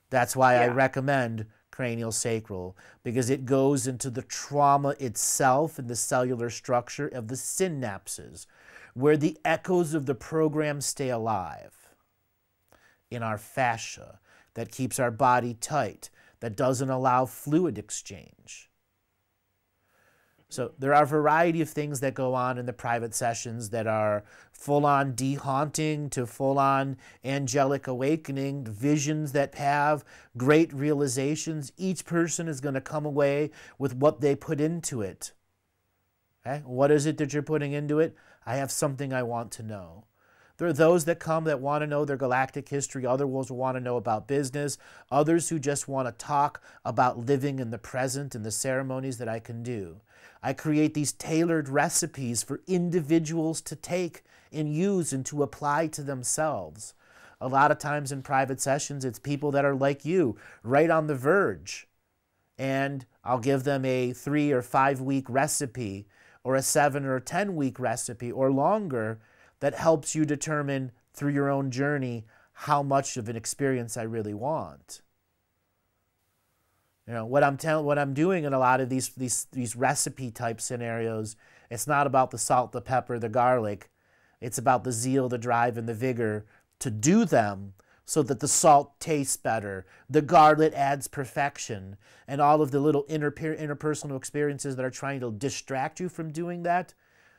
That's why I recommend cranial sacral, because it goes into the trauma itself and the cellular structure of the synapses, where the echoes of the program stay alive. In our fascia, that keeps our body tight, that doesn't allow fluid exchange. So there are a variety of things that go on in the private sessions that are full-on de-haunting to full-on angelic awakening, visions that have great realizations. Each person is going to come away with what they put into it. Okay? What is it that you're putting into it? I have something I want to know. There are those that come that want to know their galactic history. Others will want to know about business. Others who just want to talk about living in the present and the ceremonies that I can do. I create these tailored recipes for individuals to take and use and to apply to themselves. A lot of times in private sessions, it's people that are like you, right on the verge. and I'll give them a 3 or 5 week recipe or a 7 or 10 week recipe or longer that helps you determine through your own journey how much of an experience I really want. You know, what I'm doing in a lot of these recipe type scenarios, it's not about the salt, the pepper, the garlic. It's about the zeal, the drive, and the vigor to do them so that the salt tastes better, the garlic adds perfection, and all of the little interpersonal experiences that are trying to distract you from doing that,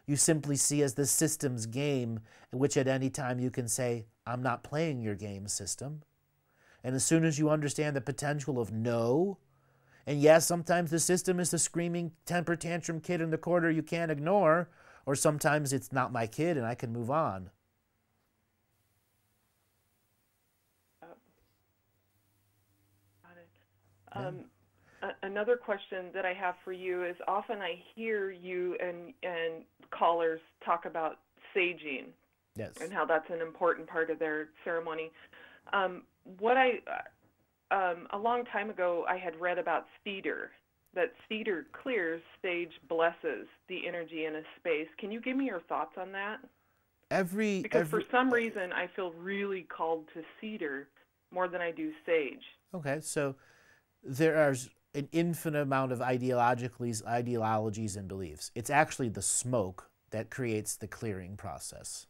you simply see as the system's game, in which at any time you can say, I'm not playing your game, system. And as soon as you understand the potential of no, and yes, sometimes the system is the screaming temper tantrum kid in the corner you can't ignore, or sometimes it's not my kid and I can move on. Got it. Another question that I have for you is often I hear you and callers talk about saging. Yes. And how that's an important part of their ceremony. A long time ago, I had read about cedar, that cedar clears, sage blesses the energy in a space. Can you give me your thoughts on that? Because for some reason, I feel really called to cedar more than I do sage. Okay, so there are an infinite amount of ideologies and beliefs. It's actually the smoke that creates the clearing process.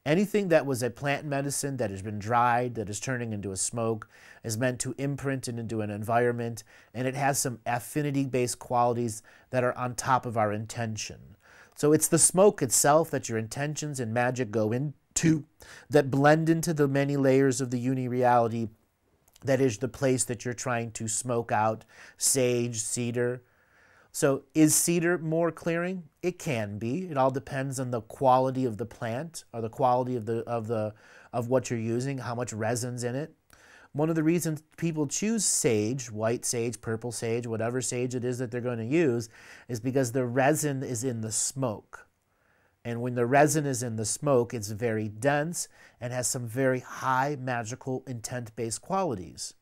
Anything that was a plant medicine that has been dried, that is turning into a smoke, is meant to imprint it into an environment, and it has some affinity-based qualities that are on top of our intention. So it's the smoke itself that your intentions and magic go into, that blend into the many layers of the uni-reality that is the place that you're trying to smoke out, sage, cedar. So is cedar more clearing? It can be. It all depends on the quality of the plant or the quality of what you're using, how much resin's in it. One of the reasons people choose sage, white sage, purple sage, whatever sage it is that they're going to use, is because the resin is in the smoke. And when the resin is in the smoke, it's very dense and has some very high magical intent-based qualities.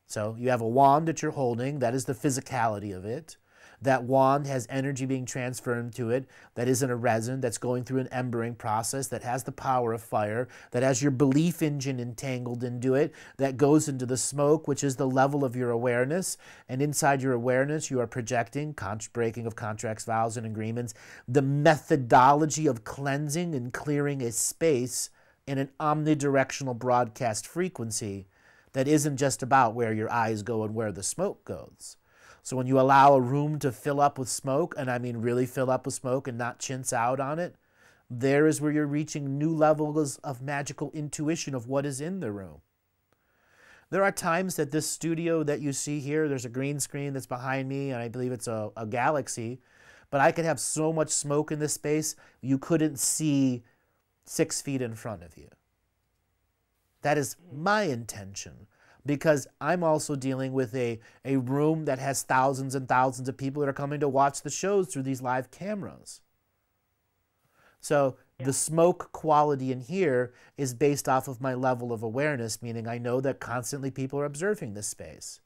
So you have a wand that you're holding, that is the physicality of it. That wand has energy being transferred to it that isn't a resin, that's going through an embering process, that has the power of fire, that has your belief engine entangled into it, that goes into the smoke, which is the level of your awareness. And inside your awareness, you are projecting, breaking of contracts, vows, and agreements, the methodology of cleansing and clearing a space in an omnidirectional broadcast frequency that isn't just about where your eyes go and where the smoke goes. So when you allow a room to fill up with smoke, and I mean really fill up with smoke and not chintz out on it, there is where you're reaching new levels of magical intuition of what is in the room. There are times that this studio that you see here, there's a green screen that's behind me, and I believe it's a galaxy, but I could have so much smoke in this space, you couldn't see 6 feet in front of you. That is my intention. Because I'm also dealing with a room that has thousands and thousands of people that are coming to watch the shows through these live cameras. So the smoke quality in here is based off of my level of awareness, meaning I know that constantly people are observing this space.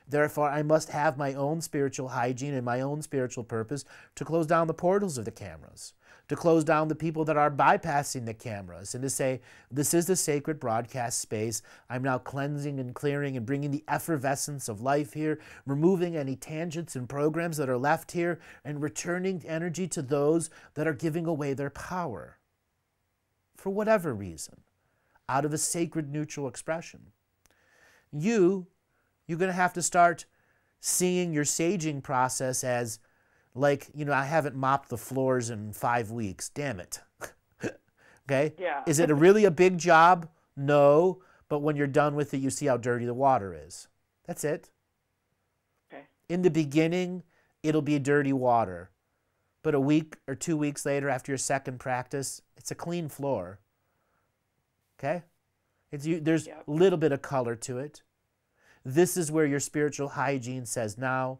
Therefore, I must have my own spiritual hygiene and my own spiritual purpose to close down the portals of the cameras, to close down the people that are bypassing the cameras, and to say, this is the sacred broadcast space. I'm now cleansing and clearing and bringing the effervescence of life here, removing any tangents and programs that are left here, and returning energy to those that are giving away their power, for whatever reason, out of a sacred neutral expression. You're going to have to start seeing your saging process as like, I haven't mopped the floors in 5 weeks. Damn it. Okay? Yeah. Is it really a big job? No. But when you're done with it, you see how dirty the water is. That's it. Okay. In the beginning, it'll be dirty water. But a week or 2 weeks later, after your second practice, it's a clean floor. Okay? There's a little bit of color to it. This is where your spiritual hygiene says, now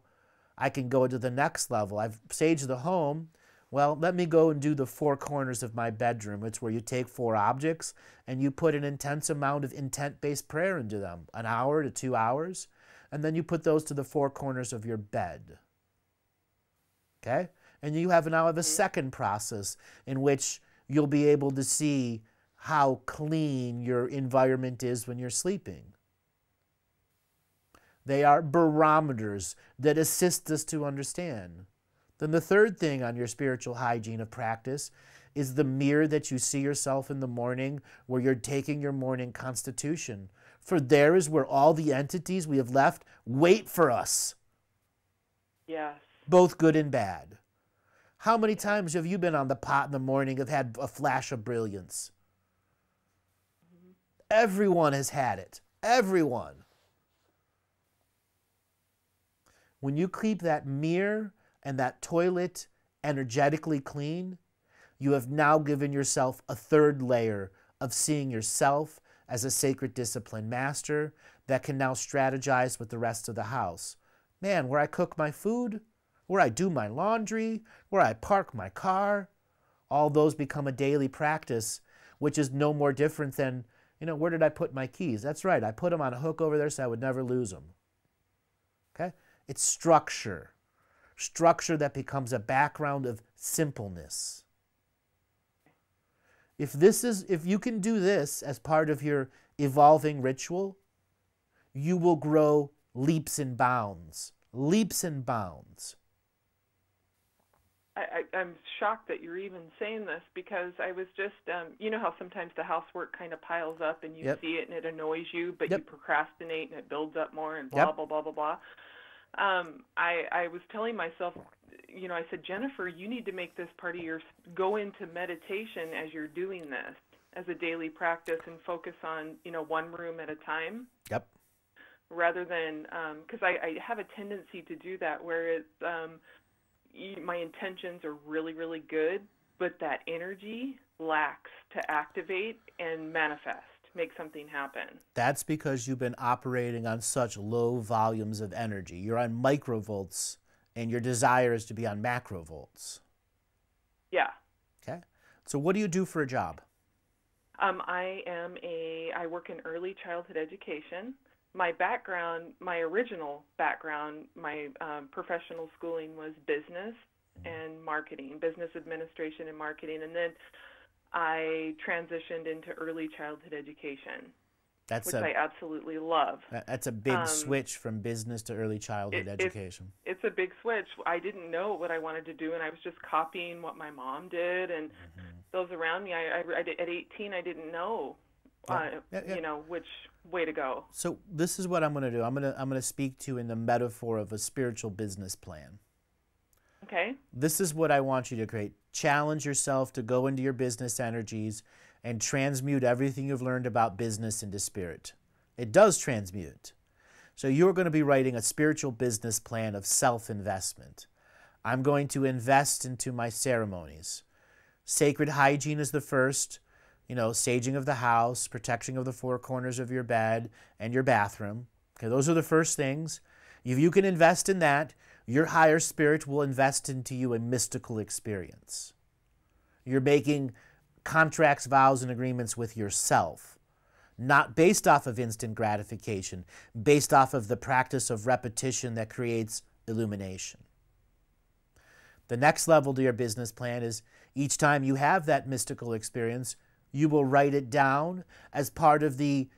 I can go to the next level. I've saged the home. Well, let me go and do the 4 corners of my bedroom. It's where you take 4 objects and you put an intense amount of intent-based prayer into them, an hour to 2 hours. and then you put those to the four corners of your bed. Okay? And you now have a second process in which you'll be able to see how clean your environment is when you're sleeping. They are barometers that assist us to understand. Then the third thing on your spiritual hygiene of practice is the mirror that you see yourself in the morning, where you're taking your morning constitution. For there is where all the entities we have left wait for us. Yes. Both good and bad. How many times have you been on the pot in the morning and had a flash of brilliance? Everyone has had it. Everyone. When you keep that mirror and that toilet energetically clean, you have now given yourself a third layer of seeing yourself as a sacred discipline master that can now strategize with the rest of the house. Man, where I cook my food, where I do my laundry, where I park my car, all those become a daily practice, which is no more different than, where did I put my keys? That's right, I put them on a hook over there so I would never lose them. Okay? It's structure. Structure that becomes a background of simpleness. If you can do this as part of your evolving ritual, you will grow leaps and bounds. Leaps and bounds. I'm shocked that you're even saying this, because I was just, you know how sometimes the housework kind of piles up and you see it and it annoys you, but you procrastinate and it builds up more and blah, blah, blah, blah, blah. I was telling myself, I said, Jennifer, you need to make this part of go into meditation as you're doing this, as a daily practice, and focus on, one room at a time. Yep. Rather than, because I have a tendency to do that, where my intentions are really, really good, but that energy lacks to activate and manifest, make something happen. That's because you've been operating on such low volumes of energy. You're on microvolts, and your desire is to be on macrovolts. Yeah. Okay. So what do you do for a job? I work in early childhood education. My original background, my professional schooling was business and marketing, business administration and marketing, and then I transitioned into early childhood education, which I absolutely love. That's a big switch from business to early childhood education. It's a big switch. I didn't know what I wanted to do, and I was just copying what my mom did and those around me. At 18, I didn't know. Which way to go. So this is what I'm going to do. I'm going to speak to you in the metaphor of a spiritual business plan. Okay. This is what I want you to create. Challenge yourself to go into your business energies and transmute everything you've learned about business into spirit. It does transmute. So you're going to be writing a spiritual business plan of self-investment. I'm going to invest into my ceremonies. Sacred hygiene is the first. Saging of the house, protection of the four corners of your bed and your bathroom. Okay, those are the first things. If you can invest in that, your higher spirit will invest into you a mystical experience. You're making contracts, vows, and agreements with yourself, not based off of instant gratification, based off of the practice of repetition that creates illumination. The next level to your business plan is each time you have that mystical experience, you will write it down as part of the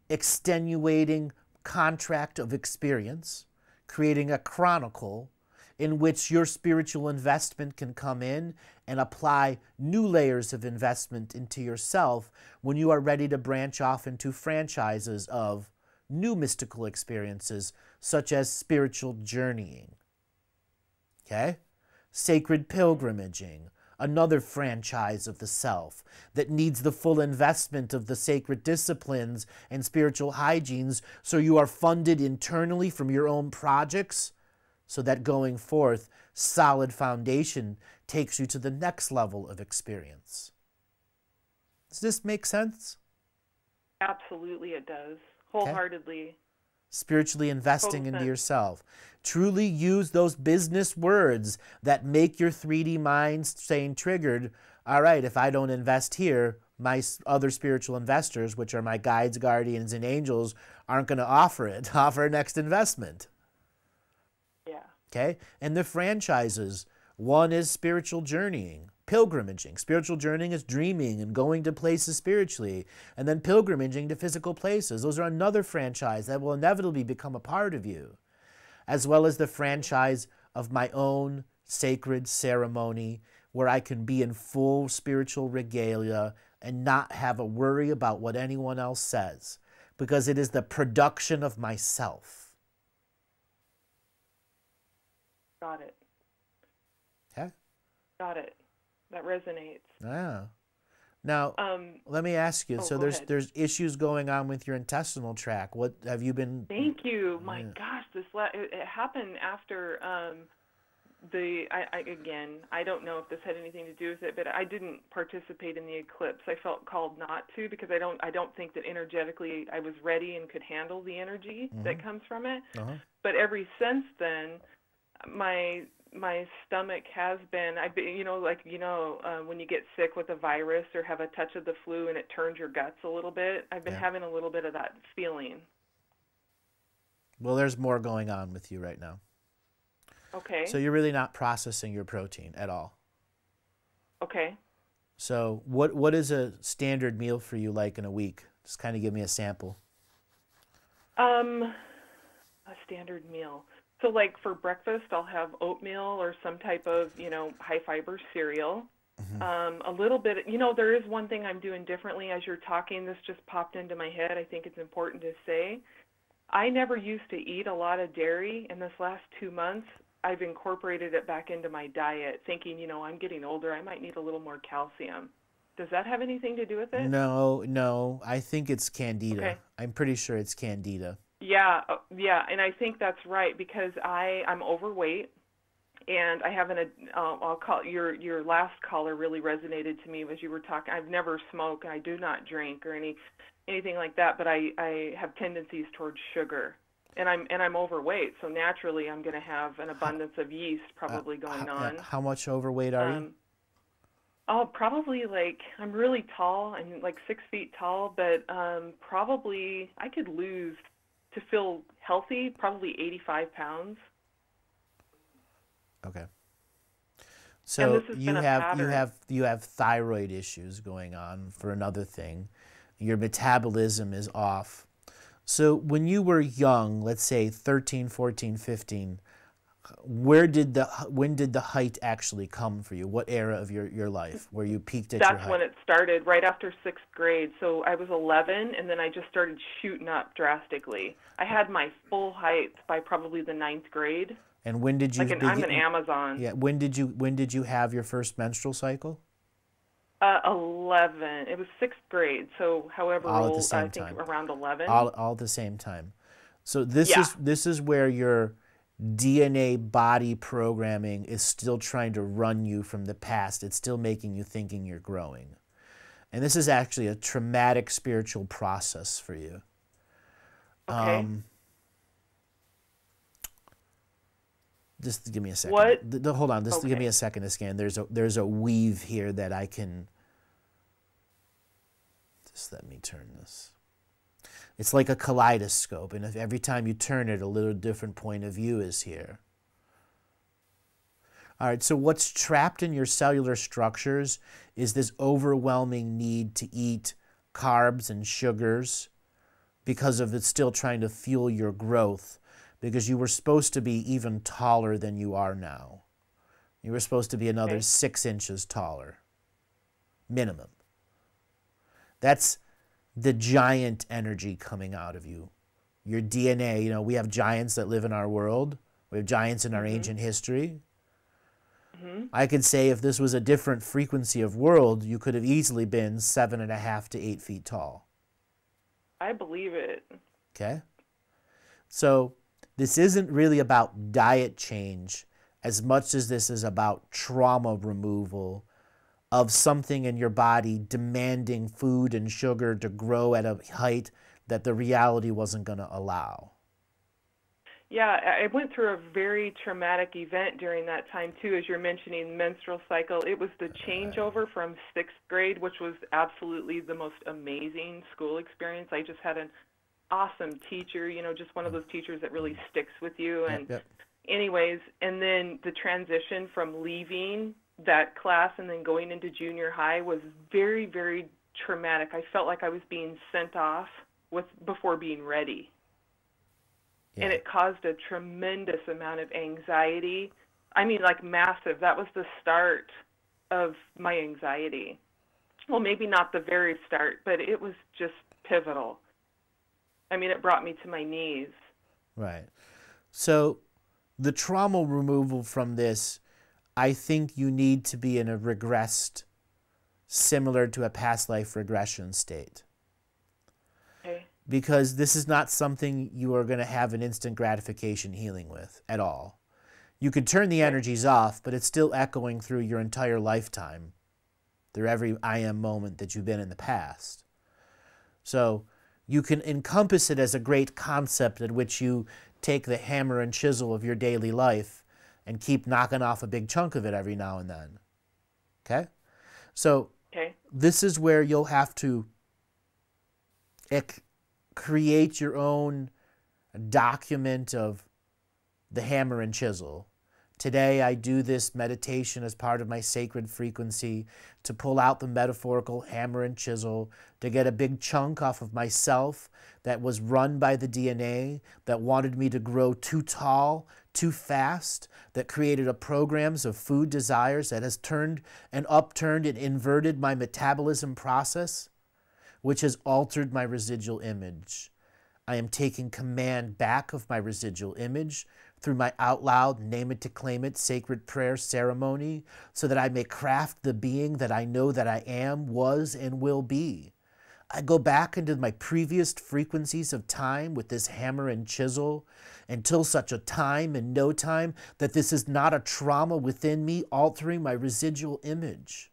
extenuating contract of experience, creating a chronicle in which your spiritual investment can come in and apply new layers of investment into yourself when you are ready to branch off into franchises of new mystical experiences, such as spiritual journeying. Okay? Sacred pilgrimaging. Another franchise of the self that needs the full investment of the sacred disciplines and spiritual hygienes, so you are funded internally from your own projects, so that going forth, solid foundation takes you to the next level of experience. Does this make sense? Absolutely it does. Wholeheartedly. Okay. Spiritually investing into yourself. Truly use those business words that make your 3D mind staying triggered. All right, if I don't invest here, my other spiritual investors, which are my guides, guardians, and angels, aren't going to offer it, offer a next investment. Yeah. Okay? And the franchises, one is spiritual journeying, pilgrimaging. Spiritual journeying is dreaming and going to places spiritually, and then pilgrimaging to physical places. Those are another franchise that will inevitably become a part of you, as well as the franchise of my own sacred ceremony, where I can be in full spiritual regalia and not have a worry about what anyone else says, because it is the production of myself. Got it. Okay? Got it. That resonates. Yeah. Now, let me ask you. So there's issues going on with your intestinal tract. What have you been? Thank you. My gosh, it happened after I don't know if this had anything to do with it, but I didn't participate in the eclipse. I felt called not to, because I don't think that energetically I was ready and could handle the energy that comes from it. But ever since then, my stomach has been, when you get sick with a virus or have a touch of the flu and it turns your guts a little bit, I've been having a little bit of that feeling. Well, there's more going on with you right now. Okay. So you're really not processing your protein at all. Okay. So what is a standard meal for you like in a week? Just kind of give me a sample. A standard meal. So like for breakfast, I'll have oatmeal or some type of, high fiber cereal. A little bit, there is one thing I'm doing differently as you're talking. This just popped into my head. I think it's important to say. I never used to eat a lot of dairy. In this last 2 months, I've incorporated it back into my diet, thinking, I'm getting older. I might need a little more calcium. Does that have anything to do with it? No. I think it's candida. Okay. I'm pretty sure it's candida. Yeah, and I think that's right, because I'm overweight, and I have I'll call your last caller really resonated to me as you were talking. I've never smoked, and I do not drink or anything like that, but I have tendencies towards sugar, and I'm overweight, so naturally I'm going to have an abundance of yeast probably going on. How much overweight are you? Oh, probably I'm really tall. I'm like 6 feet tall, but probably I could lose, to feel healthy, probably 85 pounds. Okay. So you have thyroid issues going on for another thing. Your metabolism is off. So when you were young, let's say 13, 14, 15, when did the height actually come for you? What era of your life where you peaked at your height? That's when it started, right after 6th grade. So I was 11, and then I just started shooting up drastically. I had my full height by probably the 9th grade. And when did you? I'm an Amazon. Yeah. When did you have your first menstrual cycle? 11. It was 6th grade. So however all old, I think time. Around 11. All at the same time. So this is where your DNA body programming is still trying to run you from the past. It's still making you thinking you're growing. And this is actually a traumatic spiritual process for you. Okay. Just give me a second. What? Hold on. Just give me a second to scan. There's a weave here that I can. Just let me turn this. It's like a kaleidoscope, and if every time you turn it, a little different point of view is here. All right, so what's trapped in your cellular structures is this overwhelming need to eat carbs and sugars because of it's still trying to fuel your growth, because you were supposed to be even taller than you are now. You were supposed to be another 6 inches taller, minimum. That's the giant energy coming out of you. Your DNA, we have giants that live in our world. We have giants in our ancient history. I could say if this was a different frequency of world, you could have easily been 7.5 to 8 feet tall. I believe it. Okay? So this isn't really about diet change as much as this is about trauma removal of something in your body demanding food and sugar to grow at a height that the reality wasn't going to allow. Yeah, I went through a very traumatic event during that time too, as you're mentioning menstrual cycle. It was the changeover from sixth grade, which was absolutely the most amazing school experience. I just had an awesome teacher, just one of those teachers that really sticks with you. Yep, And yep. anyways, and then the transition from leaving that class and then going into junior high was very, very traumatic. I felt like I was being sent off before being ready. Yeah. And it caused a tremendous amount of anxiety. I mean, like massive. That was the start of my anxiety. Well, maybe not the very start, but it was just pivotal. I mean, it brought me to my knees. Right. So the trauma removal from this, I think you need to be in a regressed, similar to a past life regression state. Okay. Because this is not something you are going to have an instant gratification healing with at all. You could turn the energies off, but it's still echoing through your entire lifetime, through every I am moment that you've been in the past. So you can encompass it as a great concept at which you take the hammer and chisel of your daily life and keep knocking off a big chunk of it every now and then. Okay? So this is where you'll have to create your own document of the hammer and chisel. Today I do this meditation as part of my sacred frequency to pull out the metaphorical hammer and chisel, to get a big chunk off of myself that was run by the DNA, that wanted me to grow too tall, too fast, that created a programs of food desires that has turned and upturned and inverted my metabolism process, which has altered my residual image. I am taking command back of my residual image through my out loud, name it to claim it, sacred prayer ceremony, so that I may craft the being that I know that I am, was, and will be. I go back into my previous frequencies of time with this hammer and chisel until such a time and no time that this is not a trauma within me altering my residual image.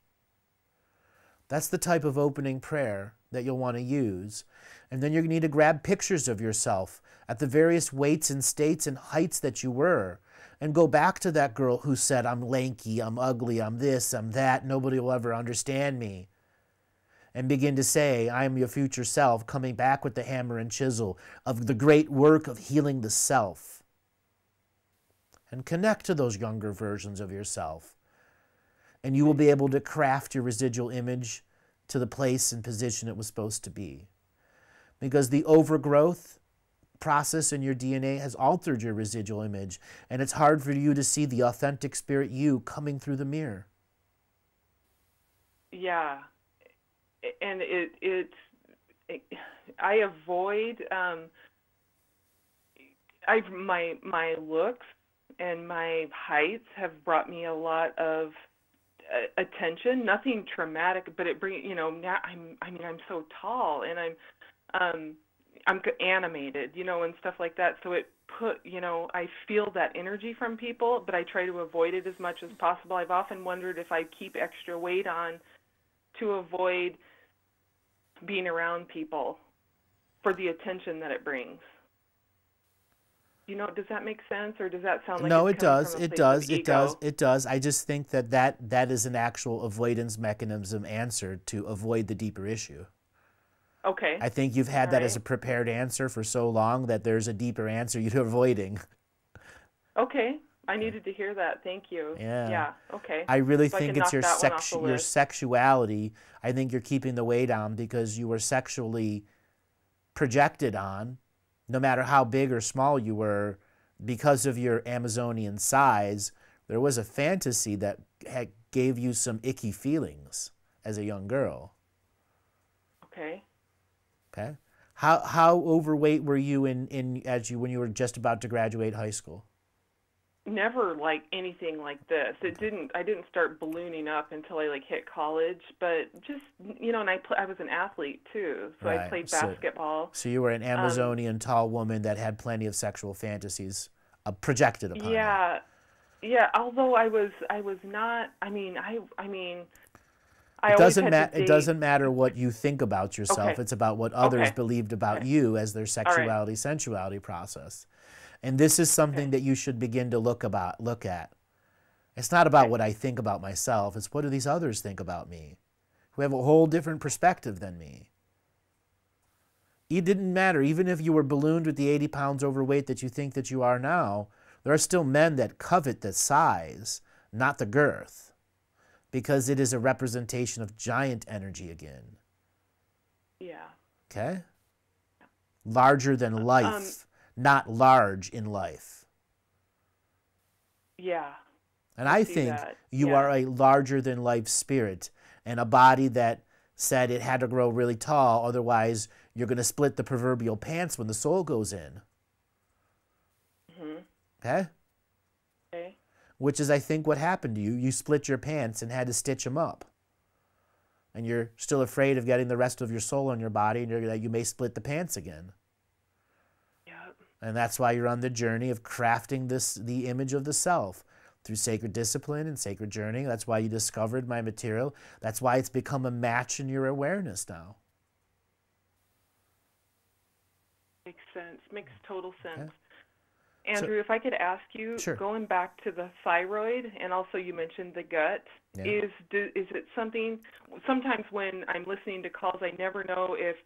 That's the type of opening prayer that you'll want to use. And then you need to grab pictures of yourself at the various weights and states and heights that you were, and go back to that girl who said, I'm lanky, I'm ugly, I'm this, I'm that, nobody will ever understand me. And begin to say, I am your future self, coming back with the hammer and chisel of the great work of healing the self. And connect to those younger versions of yourself. And you will be able to craft your residual image to the place and position it was supposed to be. Because the overgrowth process in your DNA has altered your residual image, and it's hard for you to see the authentic spirit you coming through the mirror. Yeah. And I avoid, my looks and my heights have brought me a lot of attention. Nothing traumatic, but it brings, now I'm so tall, and I'm animated, and stuff like that. So it I feel that energy from people, but I try to avoid it as much as possible. I've often wondered if I keep extra weight on to avoid being around people for the attention that it brings. Does that make sense, or does that sound like no? It does. It does. I just think that is an actual avoidance mechanism answer to avoid the deeper issue. Okay. I think you've had that as a prepared answer for so long that there's a deeper answer you're avoiding. Okay. I needed to hear that. Thank you. Yeah. Okay. I really so think I it's your list. sexuality. I think you're keeping the weight on because you were sexually projected on, no matter how big or small you were, because of your Amazonian size. There was a fantasy that gave you some icky feelings as a young girl. Okay. Okay. How overweight were you when you were just about to graduate high school? Never like anything like this. I didn't start ballooning up until I hit college, but just and I was an athlete too, so Right. I played basketball. So you were an Amazonian tall woman that had plenty of sexual fantasies projected upon you. Yeah. Although I was not. It doesn't matter what you think about yourself. Okay. It's about what others believed about you as their sexuality, sensuality process. And this is something that you should begin to look at. It's not about what I think about myself. It's what do these others think about me, who have a whole different perspective than me. It didn't matter. Even if you were ballooned with the 80 pounds overweight that you think that you are now, there are still men that covet the size, not the girth, because it is a representation of giant energy again. Yeah. Okay? Larger than life, not large in life. Yeah. And I think you are a larger than life spirit and a body that said it had to grow really tall, otherwise you're going to split the proverbial pants when the soul goes in. Okay? Okay. Which is, I think, what happened to you. You split your pants and had to stitch them up. And you're still afraid of getting the rest of your soul in your body, and you may split the pants again. Yep. And that's why you're on the journey of crafting the image of the self through sacred discipline and sacred journey. That's why you discovered my material. That's why it's become a match in your awareness now. Makes sense. Makes total sense. Okay. Andrew, if I could ask you, Sure. Going back to the thyroid, and also you mentioned the gut, is it something, sometimes when I'm listening to calls, I never know if,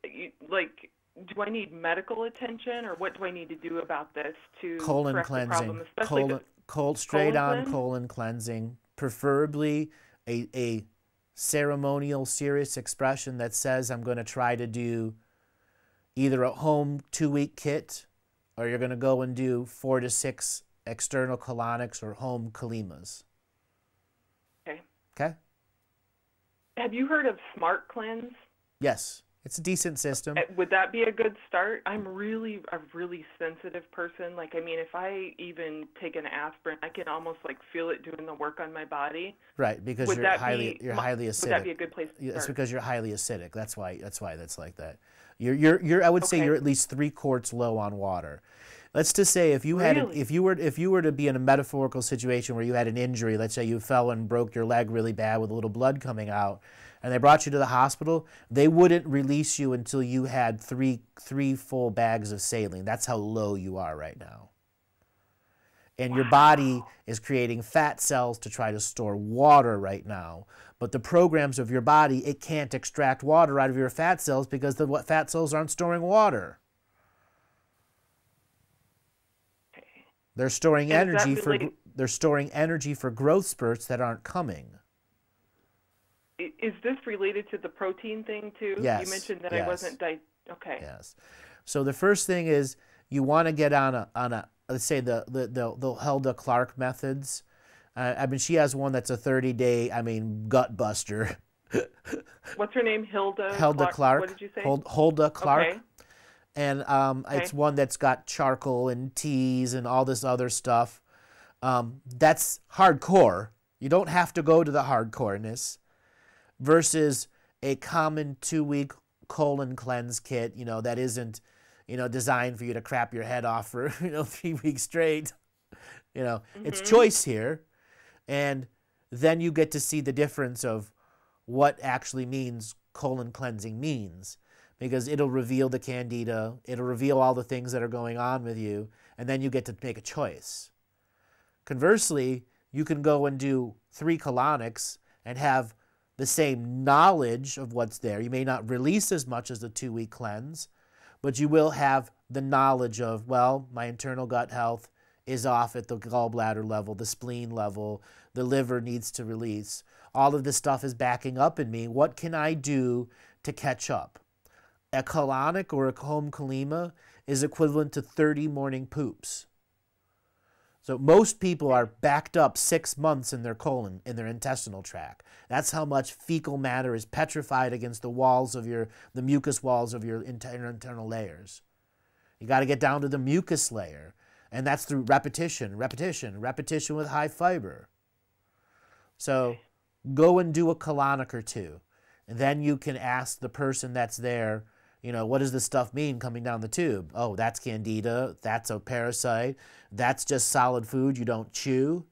do I need medical attention, or what do I need to do about this to colon correct cleansing, the problem? straight on colon cleansing, preferably a ceremonial, serious expression that says I'm going to try to do either a home 2-week kit, or you're going to go and do 4 to 6 external colonics or home kalimas. Okay. Okay? Have you heard of Smart Cleanse? Yes. It's a decent system. Would that be a good start? I'm really a really sensitive person. If I even take an aspirin, I can almost feel it doing the work on my body. Right, because you're highly acidic. Would that be a good place to start? It's because you're highly acidic. That's why that's like that. I would say you're at least 3 quarts low on water. Let's just say if you had if you were to be in a metaphorical situation where you had an injury, let's say you fell and broke your leg really bad with a little blood coming out, and they brought you to the hospital, they wouldn't release you until you had three full bags of saline. That's how low you are right now. And your body is creating fat cells to try to store water right now. But the programs of your body, it can't extract water out of your fat cells because the fat cells aren't storing water. They're storing energy for growth spurts that aren't coming. Is this related to the protein thing too? Yes. You mentioned that yes. I wasn't okay. Yes. So the first thing is you want to get on a let's say the Hilda Clark methods. She has one that's a 30-day, gut buster. What's her name? Hilda Clark. What did you say? Hilda Clark. Okay. And it's one that's got charcoal and teas and all this other stuff. That's hardcore. You don't have to go to the hardcoreness. Versus a common 2-week colon cleanse kit, that isn't, designed for you to crap your head off for, 3 weeks straight. It's choice here. And then you get to see the difference of what actually means colon cleansing means. Because it'll reveal the candida, it'll reveal all the things that are going on with you, and then you get to make a choice. Conversely, you can go and do 3 colonics and have the same knowledge of what's there. You may not release as much as the 2-week cleanse, but you will have the knowledge of, my internal gut health is off at the gallbladder level, the spleen level, the liver needs to release. All of this stuff is backing up in me. What can I do to catch up? A colonic or a home kalima is equivalent to 30 morning poops. So most people are backed up 6 months in their colon, in their intestinal tract. That's how much fecal matter is petrified against the mucus walls of your internal layers. You got to get down to the mucus layer, and that's through repetition with high fiber. So go and do a colonic or 2, and then you can ask the person that's there, what does this stuff mean coming down the tube? Oh, that's candida, that's a parasite, that's just solid food you don't chew.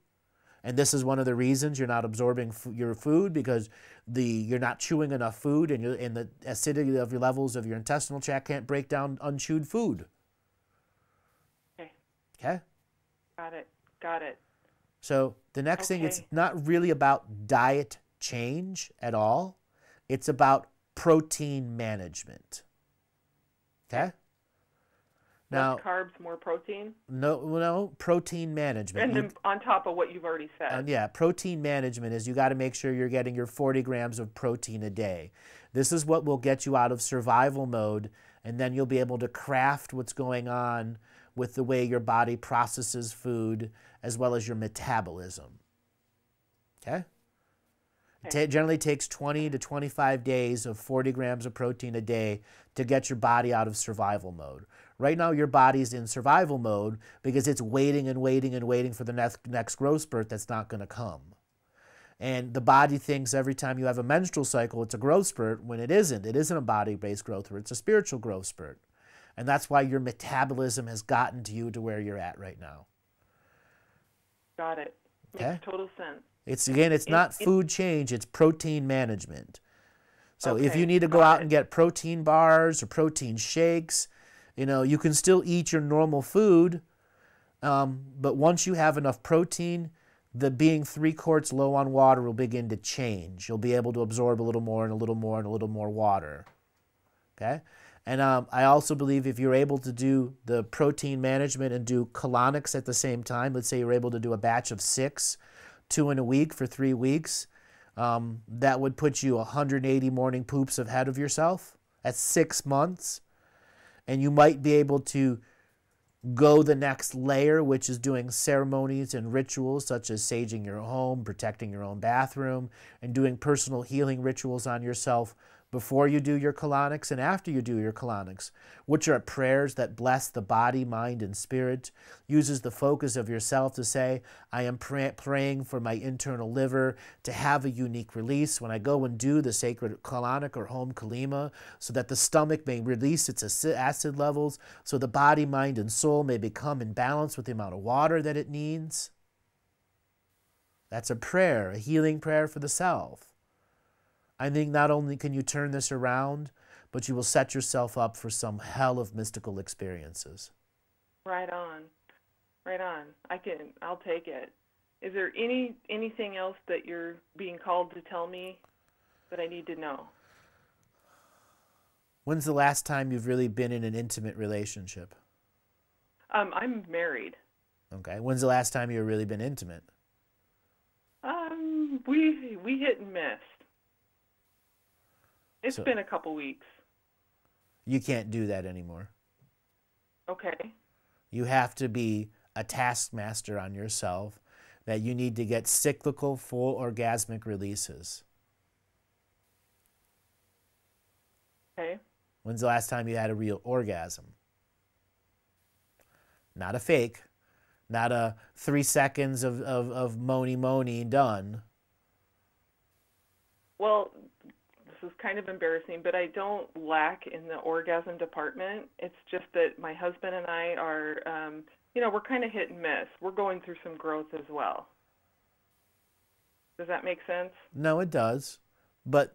And this is one of the reasons you're not absorbing your food, because you're not chewing enough food, and the acidity of your levels of your intestinal tract can't break down unchewed food. Okay. Okay? Got it. Got it. So the next thing, it's Okay. not really about diet change at all. It's about protein management. Okay? Now, Less carbs, more protein, no, protein management. and then on top of what you've already said. Yeah, protein management is you got to make sure you're getting your 40 grams of protein a day. This is what will get you out of survival mode, and then you'll be able to craft what's going on with the way your body processes food as well as your metabolism. Okay? It generally takes 20 to 25 days of 40 grams of protein a day to get your body out of survival mode. Right now, your body's in survival mode because it's waiting and waiting and waiting for the next growth spurt that's not going to come. And the body thinks every time you have a menstrual cycle, it's a growth spurt, when it isn't. It isn't a body-based growth spurt. It's a spiritual growth spurt. And that's why your metabolism has gotten to you to where you're at right now. Got it. Okay? Makes total sense. It's not food change, it's protein management. So if you Okay, need to go got out it. and get protein bars or protein shakes, you can still eat your normal food, but once you have enough protein, the being 3 quarts low on water will begin to change. You'll be able to absorb a little more and a little more and a little more water. Okay? And I also believe if you're able to do the protein management and do colonics at the same time, let's say you're able to do a batch of 6, 2 in a week for 3 weeks, that would put you 180 morning poops ahead of yourself at 6 months. And you might be able to go the next layer, which is doing ceremonies and rituals such as saging your home, protecting your own bathroom, and doing personal healing rituals on yourself before you do your colonics and after you do your colonics, which are prayers that bless the body, mind, and spirit, uses the focus of yourself to say, I am praying for my internal liver to have a unique release when I go and do the sacred colonic or home kalima, so that the stomach may release its acid levels, so the body, mind, and soul may become in balance with the amount of water that it needs. That's a prayer, a healing prayer for the self. I think not only can you turn this around, but you will set yourself up for some hell of mystical experiences. Right on. Right on. I'll take it. Is there anything else that you're being called to tell me that I need to know? When's the last time you've really been in an intimate relationship? I'm married. Okay. When's the last time you've really been intimate? We hit and miss. It's been a couple weeks. You can't do that anymore. Okay. You have to be a taskmaster on yourself, that you need to get cyclical, full orgasmic releases. Okay. When's the last time you had a real orgasm? Not a fake, not a 3 seconds of moany done. Well, this is kind of embarrassing, but I don't lack in the orgasm department. It's just that my husband and I are, we're kind of hit and miss. We're going through some growth as well. Does that make sense? No, it does. But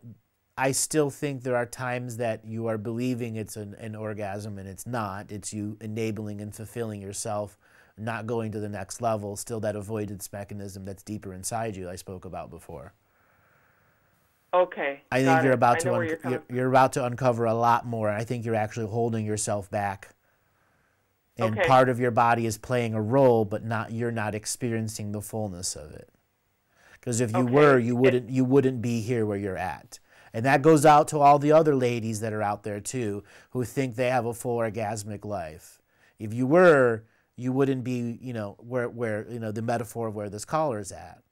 I still think there are times that you are believing it's an orgasm and it's not. It's you enabling and fulfilling yourself, not going to the next level, still that avoidance mechanism that's deeper inside you I spoke about before. Okay. I think you're about you're about to uncover a lot more. I think you're actually holding yourself back. And Okay. part of your body is playing a role, but you're not experiencing the fullness of it. Because if you were, you wouldn't be here where you're at. And that goes out to all the other ladies that are out there too, who think they have a full orgasmic life. If you were, you wouldn't be, where the metaphor of where this caller is at.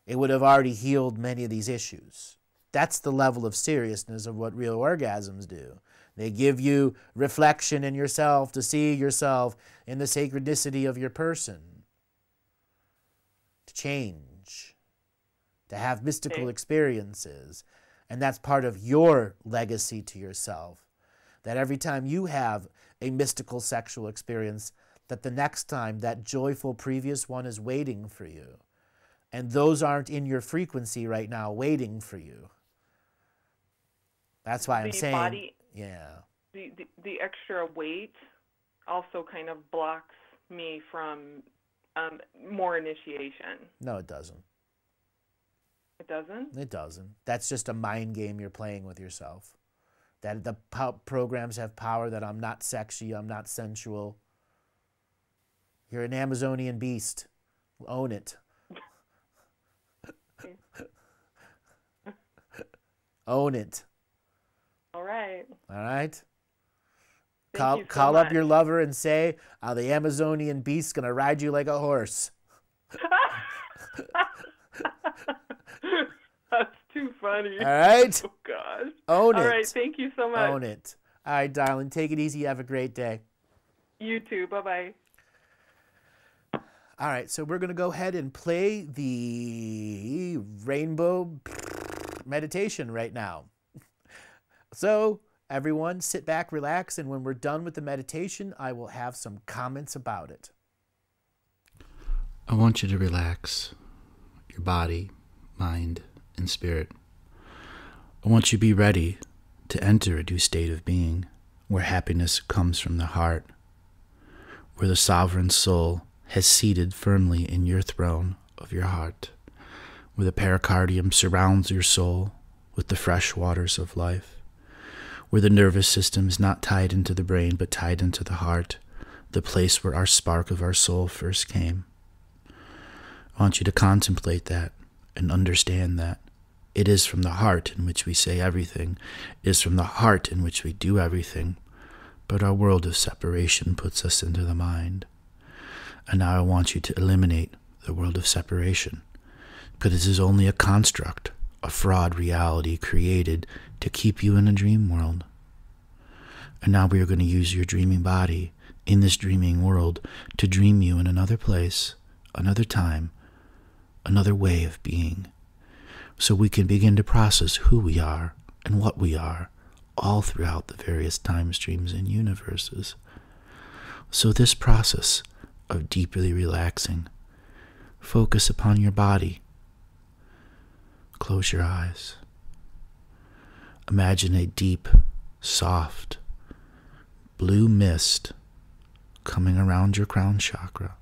It would have already healed many of these issues. That's the level of seriousness of what real orgasms do. They give you reflection in yourself to see yourself in the sacredicity of your person, to change, to have mystical experiences. And that's part of your legacy to yourself. That every time you have a mystical sexual experience, that the next time that joyful previous one is waiting for you. And those aren't in your frequency right now waiting for you. That's why I'm saying, yeah. The extra weight also kind of blocks me from more initiation. No, it doesn't. It doesn't? It doesn't. That's just a mind game you're playing with yourself. That the programs have power, that I'm not sexy, I'm not sensual. You're an Amazonian beast. Own it. Own it. All right. All right? Thank you so Call up much. your lover and say, the Amazonian beast's going to ride you like a horse. That's too funny. All right? Oh, gosh. Own it. All right. Thank you so much. Own it. All right, darling. Take it easy. Have a great day. You too. Bye-bye. All right, so we're going to go ahead and play the rainbow meditation right now. So, everyone, sit back, relax, and when we're done with the meditation, I will have some comments about it. I want you to relax your body, mind, and spirit. I want you to be ready to enter a new state of being where happiness comes from the heart, where the sovereign soul has seated firmly in your throne of your heart, where the pericardium surrounds your soul with the fresh waters of life, where the nervous system is not tied into the brain but tied into the heart, the place where our spark of our soul first came. I want you to contemplate that and understand that it is from the heart in which we say everything, it is from the heart in which we do everything, but our world of separation puts us into the mind. And now I want you to eliminate the world of separation, because this is only a construct, a fraud reality created to keep you in a dream world. And now we are going to use your dreaming body in this dreaming world to dream you in another place, another time, another way of being, so we can begin to process who we are and what we are all throughout the various time streams and universes. So this process of deeply relaxing, focus upon your body. Close your eyes. Imagine a deep, soft, blue mist coming around your crown chakra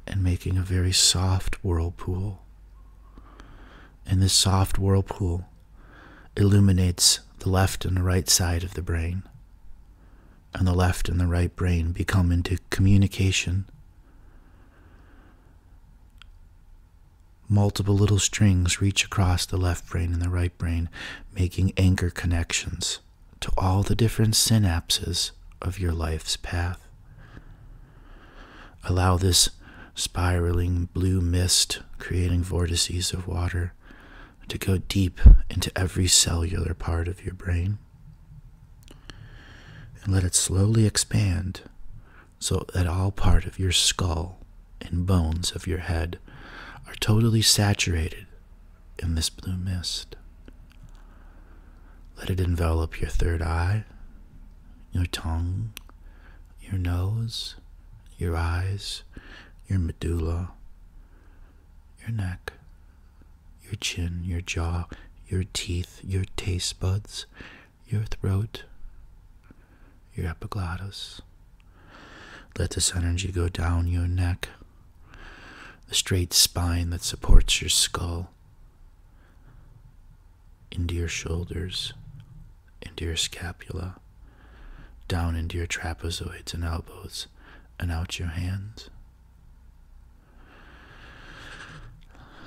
and making a very soft whirlpool. And this soft whirlpool illuminates the left and the right side of the brain. And the left and the right brain become into communication. Multiple little strings reach across the left brain and the right brain, making anchor connections to all the different synapses of your life's path. Allow this spiraling blue mist, creating vortices of water, to go deep into every cellular part of your brain. And let it slowly expand so that all part of your skull and bones of your head are totally saturated in this blue mist. Let it envelop your third eye, your tongue, your nose, your eyes, your medulla, your neck, your chin, your jaw, your teeth, your taste buds, your throat, your epiglottis. Let this energy go down your neck, the straight spine that supports your skull, into your shoulders, into your scapula, down into your trapezoids and elbows, and out your hands.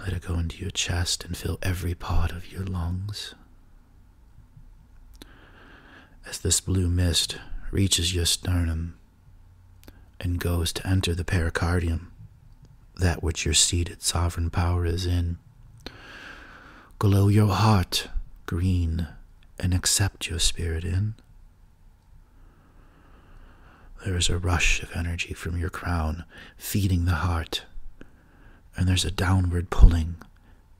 Let it go into your chest and fill every part of your lungs. As this blue mist reaches your sternum and goes to enter the pericardium, that which your seated sovereign power is in, glow your heart green and accept your spirit in. There is a rush of energy from your crown feeding the heart, and there's a downward pulling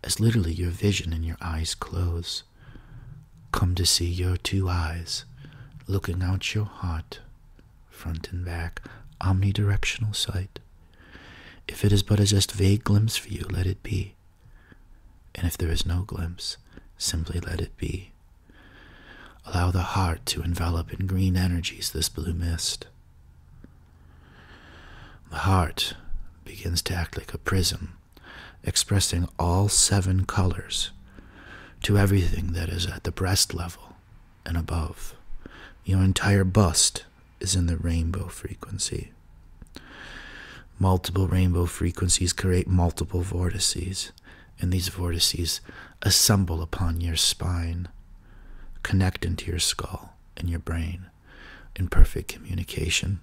as literally your vision and your eyes close. Come to see your two eyes looking out your heart, front and back, omnidirectional sight. If it is but a just vague glimpse for you, let it be. And if there is no glimpse, simply let it be. Allow the heart to envelop in green energies this blue mist. The heart begins to act like a prism, expressing all 7 colors to everything that is at the breast level and above. Your entire bust is in the rainbow frequency. Multiple rainbow frequencies create multiple vortices, and these vortices assemble upon your spine, connect into your skull and your brain in perfect communication,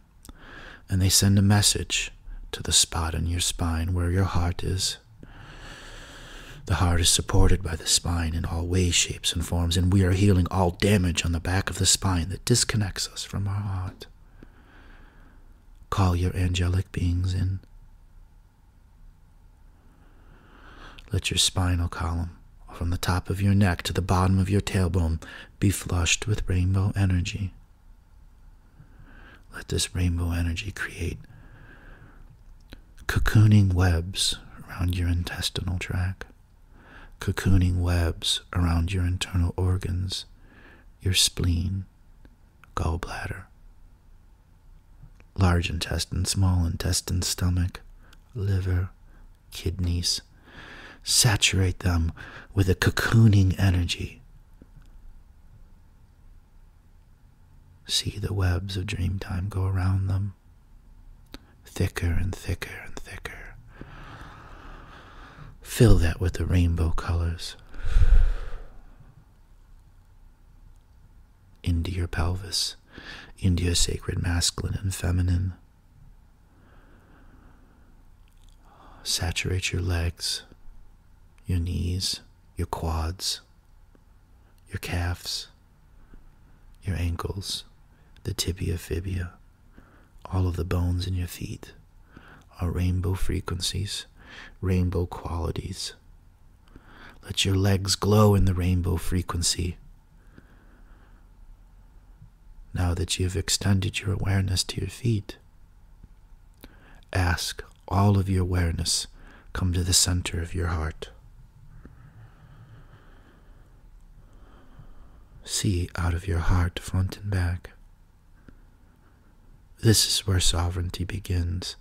and they send a message to the spot in your spine where your heart is. The heart is supported by the spine in all ways, shapes, and forms, and we are healing all damage on the back of the spine that disconnects us from our heart. Call your angelic beings in. Let your spinal column, from the top of your neck to the bottom of your tailbone, be flushed with rainbow energy. Let this rainbow energy create cocooning webs around your intestinal tract, cocooning webs around your internal organs, your spleen, gallbladder, large intestine, small intestine, stomach, liver, kidneys. Saturate them with a cocooning energy. See the webs of dreamtime go around them, thicker and thicker and thicker. Fill that with the rainbow colors. Into your pelvis, into your sacred masculine and feminine. Saturate your legs, your knees, your quads, your calves, your ankles, the tibia, fibia, all of the bones in your feet are rainbow frequencies, rainbow qualities. Let your legs glow in the rainbow frequency. Now that you have extended your awareness to your feet, ask all of your awareness come to the center of your heart. See out of your heart, front and back. This is where sovereignty begins.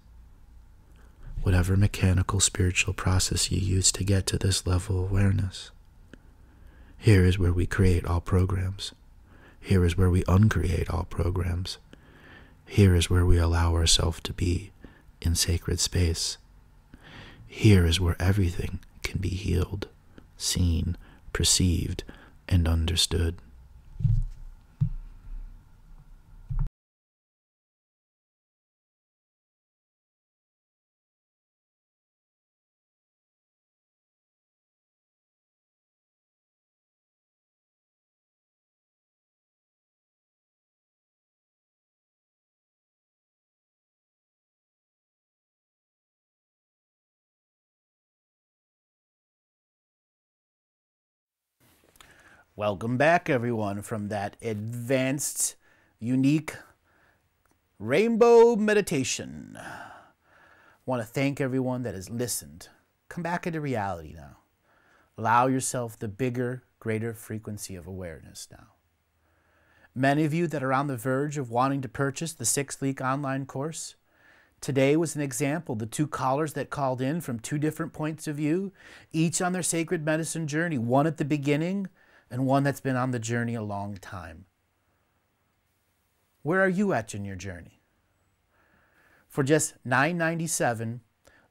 Whatever mechanical spiritual process you use to get to this level of awareness. Here is where we create all programs. Here is where we uncreate all programs. Here is where we allow ourselves to be in sacred space. Here is where everything can be healed, seen, perceived, and understood. Welcome back, everyone, from that advanced, unique rainbow meditation. I want to thank everyone that has listened. Come back into reality now. Allow yourself the bigger, greater frequency of awareness now. Many of you that are on the verge of wanting to purchase the 6-week online course, today was an example. The 2 callers that called in from 2 different points of view, each on their sacred medicine journey, one at the beginning and one that's been on the journey a long time. Where are you at in your journey? For just $9.97,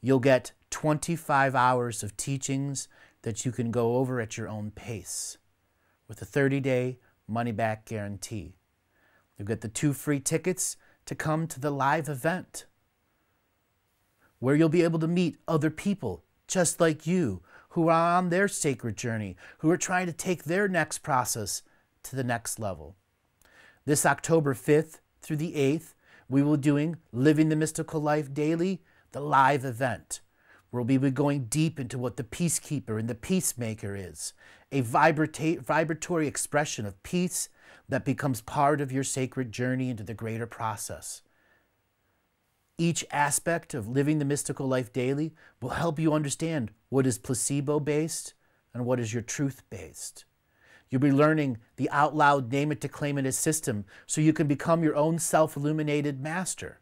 you'll get 25 hours of teachings that you can go over at your own pace with a 30-day money-back guarantee. You'll get the 2 free tickets to come to the live event where you'll be able to meet other people just like you who are on their sacred journey, who are trying to take their next process to the next level. This October 5th through the 8th, we will be doing Living the Mystical Life Daily, the live event. We'll be going deep into what the peacekeeper and the peacemaker is, a vibratory expression of peace that becomes part of your sacred journey into the greater process. Each aspect of Living the Mystical Life Daily will help you understand what is placebo-based and what is your truth-based. You'll be learning the out loud name it to claim it system so you can become your own self-illuminated master.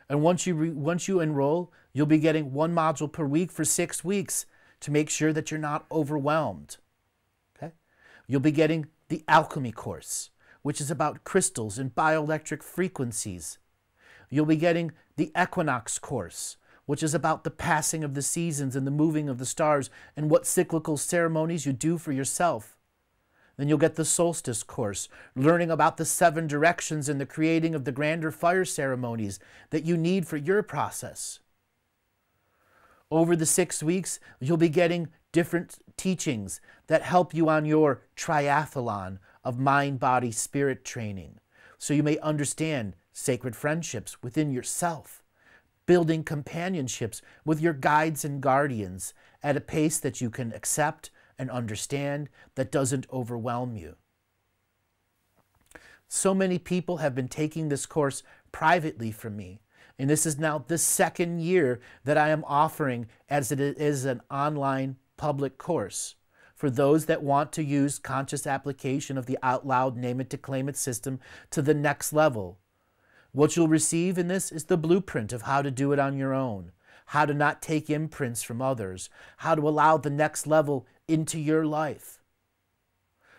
And once you enroll, you'll be getting 1 module per week for 6 weeks to make sure that you're not overwhelmed. Okay? You'll be getting the alchemy course, which is about crystals and bioelectric frequencies. You'll be getting the equinox course, which is about the passing of the seasons and the moving of the stars and what cyclical ceremonies you do for yourself. Then you'll get the solstice course, learning about the 7 directions and the creating of the grander fire ceremonies that you need for your process. Over the 6 weeks, you'll be getting different teachings that help you on your triathlon of mind, body, spirit training. So you may understand sacred friendships within yourself, building companionships with your guides and guardians at a pace that you can accept and understand, that doesn't overwhelm you. So many people have been taking this course privately from me, and this is now the 2nd year that I am offering as it is an online public course for those that want to use conscious application of the out loud name it to claim it system to the next level. What you'll receive in this is the blueprint of how to do it on your own, how to not take imprints from others, how to allow the next level into your life,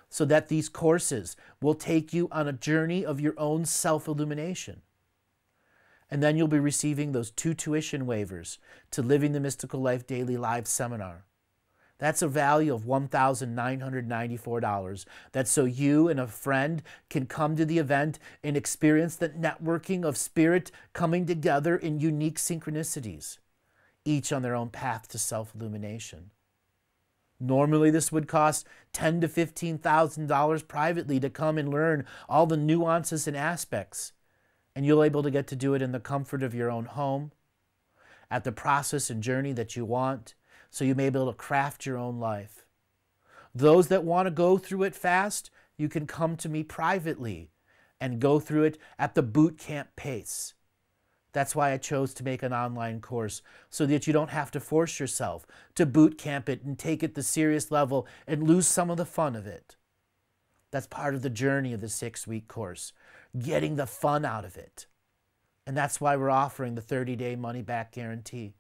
so that these courses will take you on a journey of your own self-illumination. And then you'll be receiving those 2 tuition waivers to Living the Mystical Life Daily Live Seminar. That's a value of $1,994. That's so you and a friend can come to the event and experience the networking of spirit coming together in unique synchronicities, each on their own path to self-illumination. Normally, this would cost $10,000 to $15,000 privately to come and learn all the nuances and aspects. And you'll be able to get to do it in the comfort of your own home, at the process and journey that you want, so you may be able to craft your own life. Those that want to go through it fast, you can come to me privately and go through it at the boot camp pace. That's why I chose to make an online course, so that you don't have to force yourself to boot camp it and take it the serious level and lose some of the fun of it. That's part of the journey of the 6-week course, getting the fun out of it. And that's why we're offering the 30-day money-back guarantee.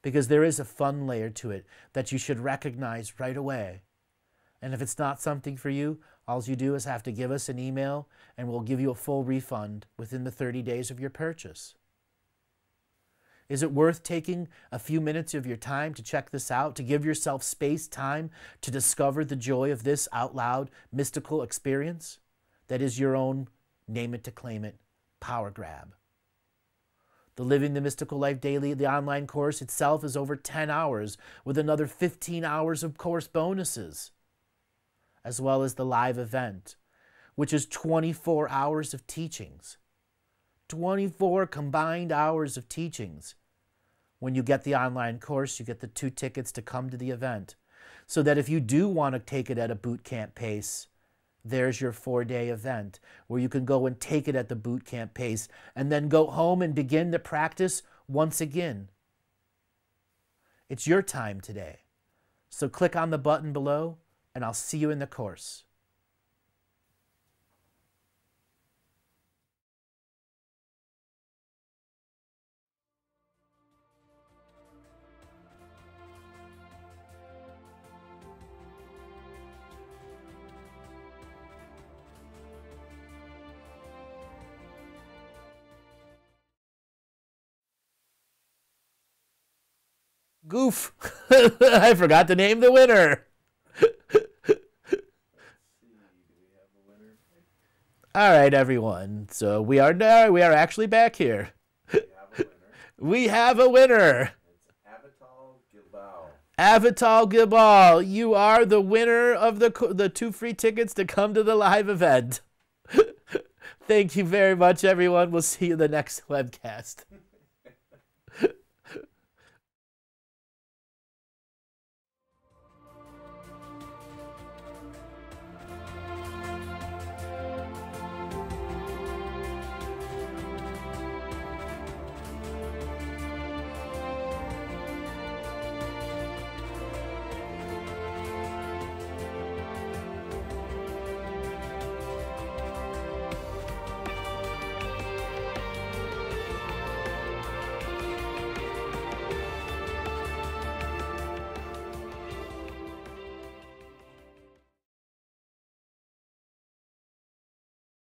Because there is a fun layer to it that you should recognize right away. And if it's not something for you, all you do is have to give us an email and we'll give you a full refund within the 30 days of your purchase. Is it worth taking a few minutes of your time to check this out, to give yourself space, time to discover the joy of this out loud mystical experience that is your own name it to claim it power grab? The Living the Mystical Life Daily, the online course itself, is over 10 hours with another 15 hours of course bonuses, as well as the live event, which is 24 hours of teachings. 24 combined hours of teachings. When you get the online course, you get the 2 tickets to come to the event. So that if you do want to take it at a boot camp pace, there's your 4-day event where you can go and take it at the boot camp pace and then go home and begin to practice once again. It's your time today. So click on the button below and I'll see you in the course. Goof. I forgot to name the winner. All right, everyone. So we are actually back here. We have a winner. It's Avital Gilbao. Avital Gilbao, you are the winner of the 2 free tickets to come to the live event. Thank you very much, everyone. We'll see you in the next webcast.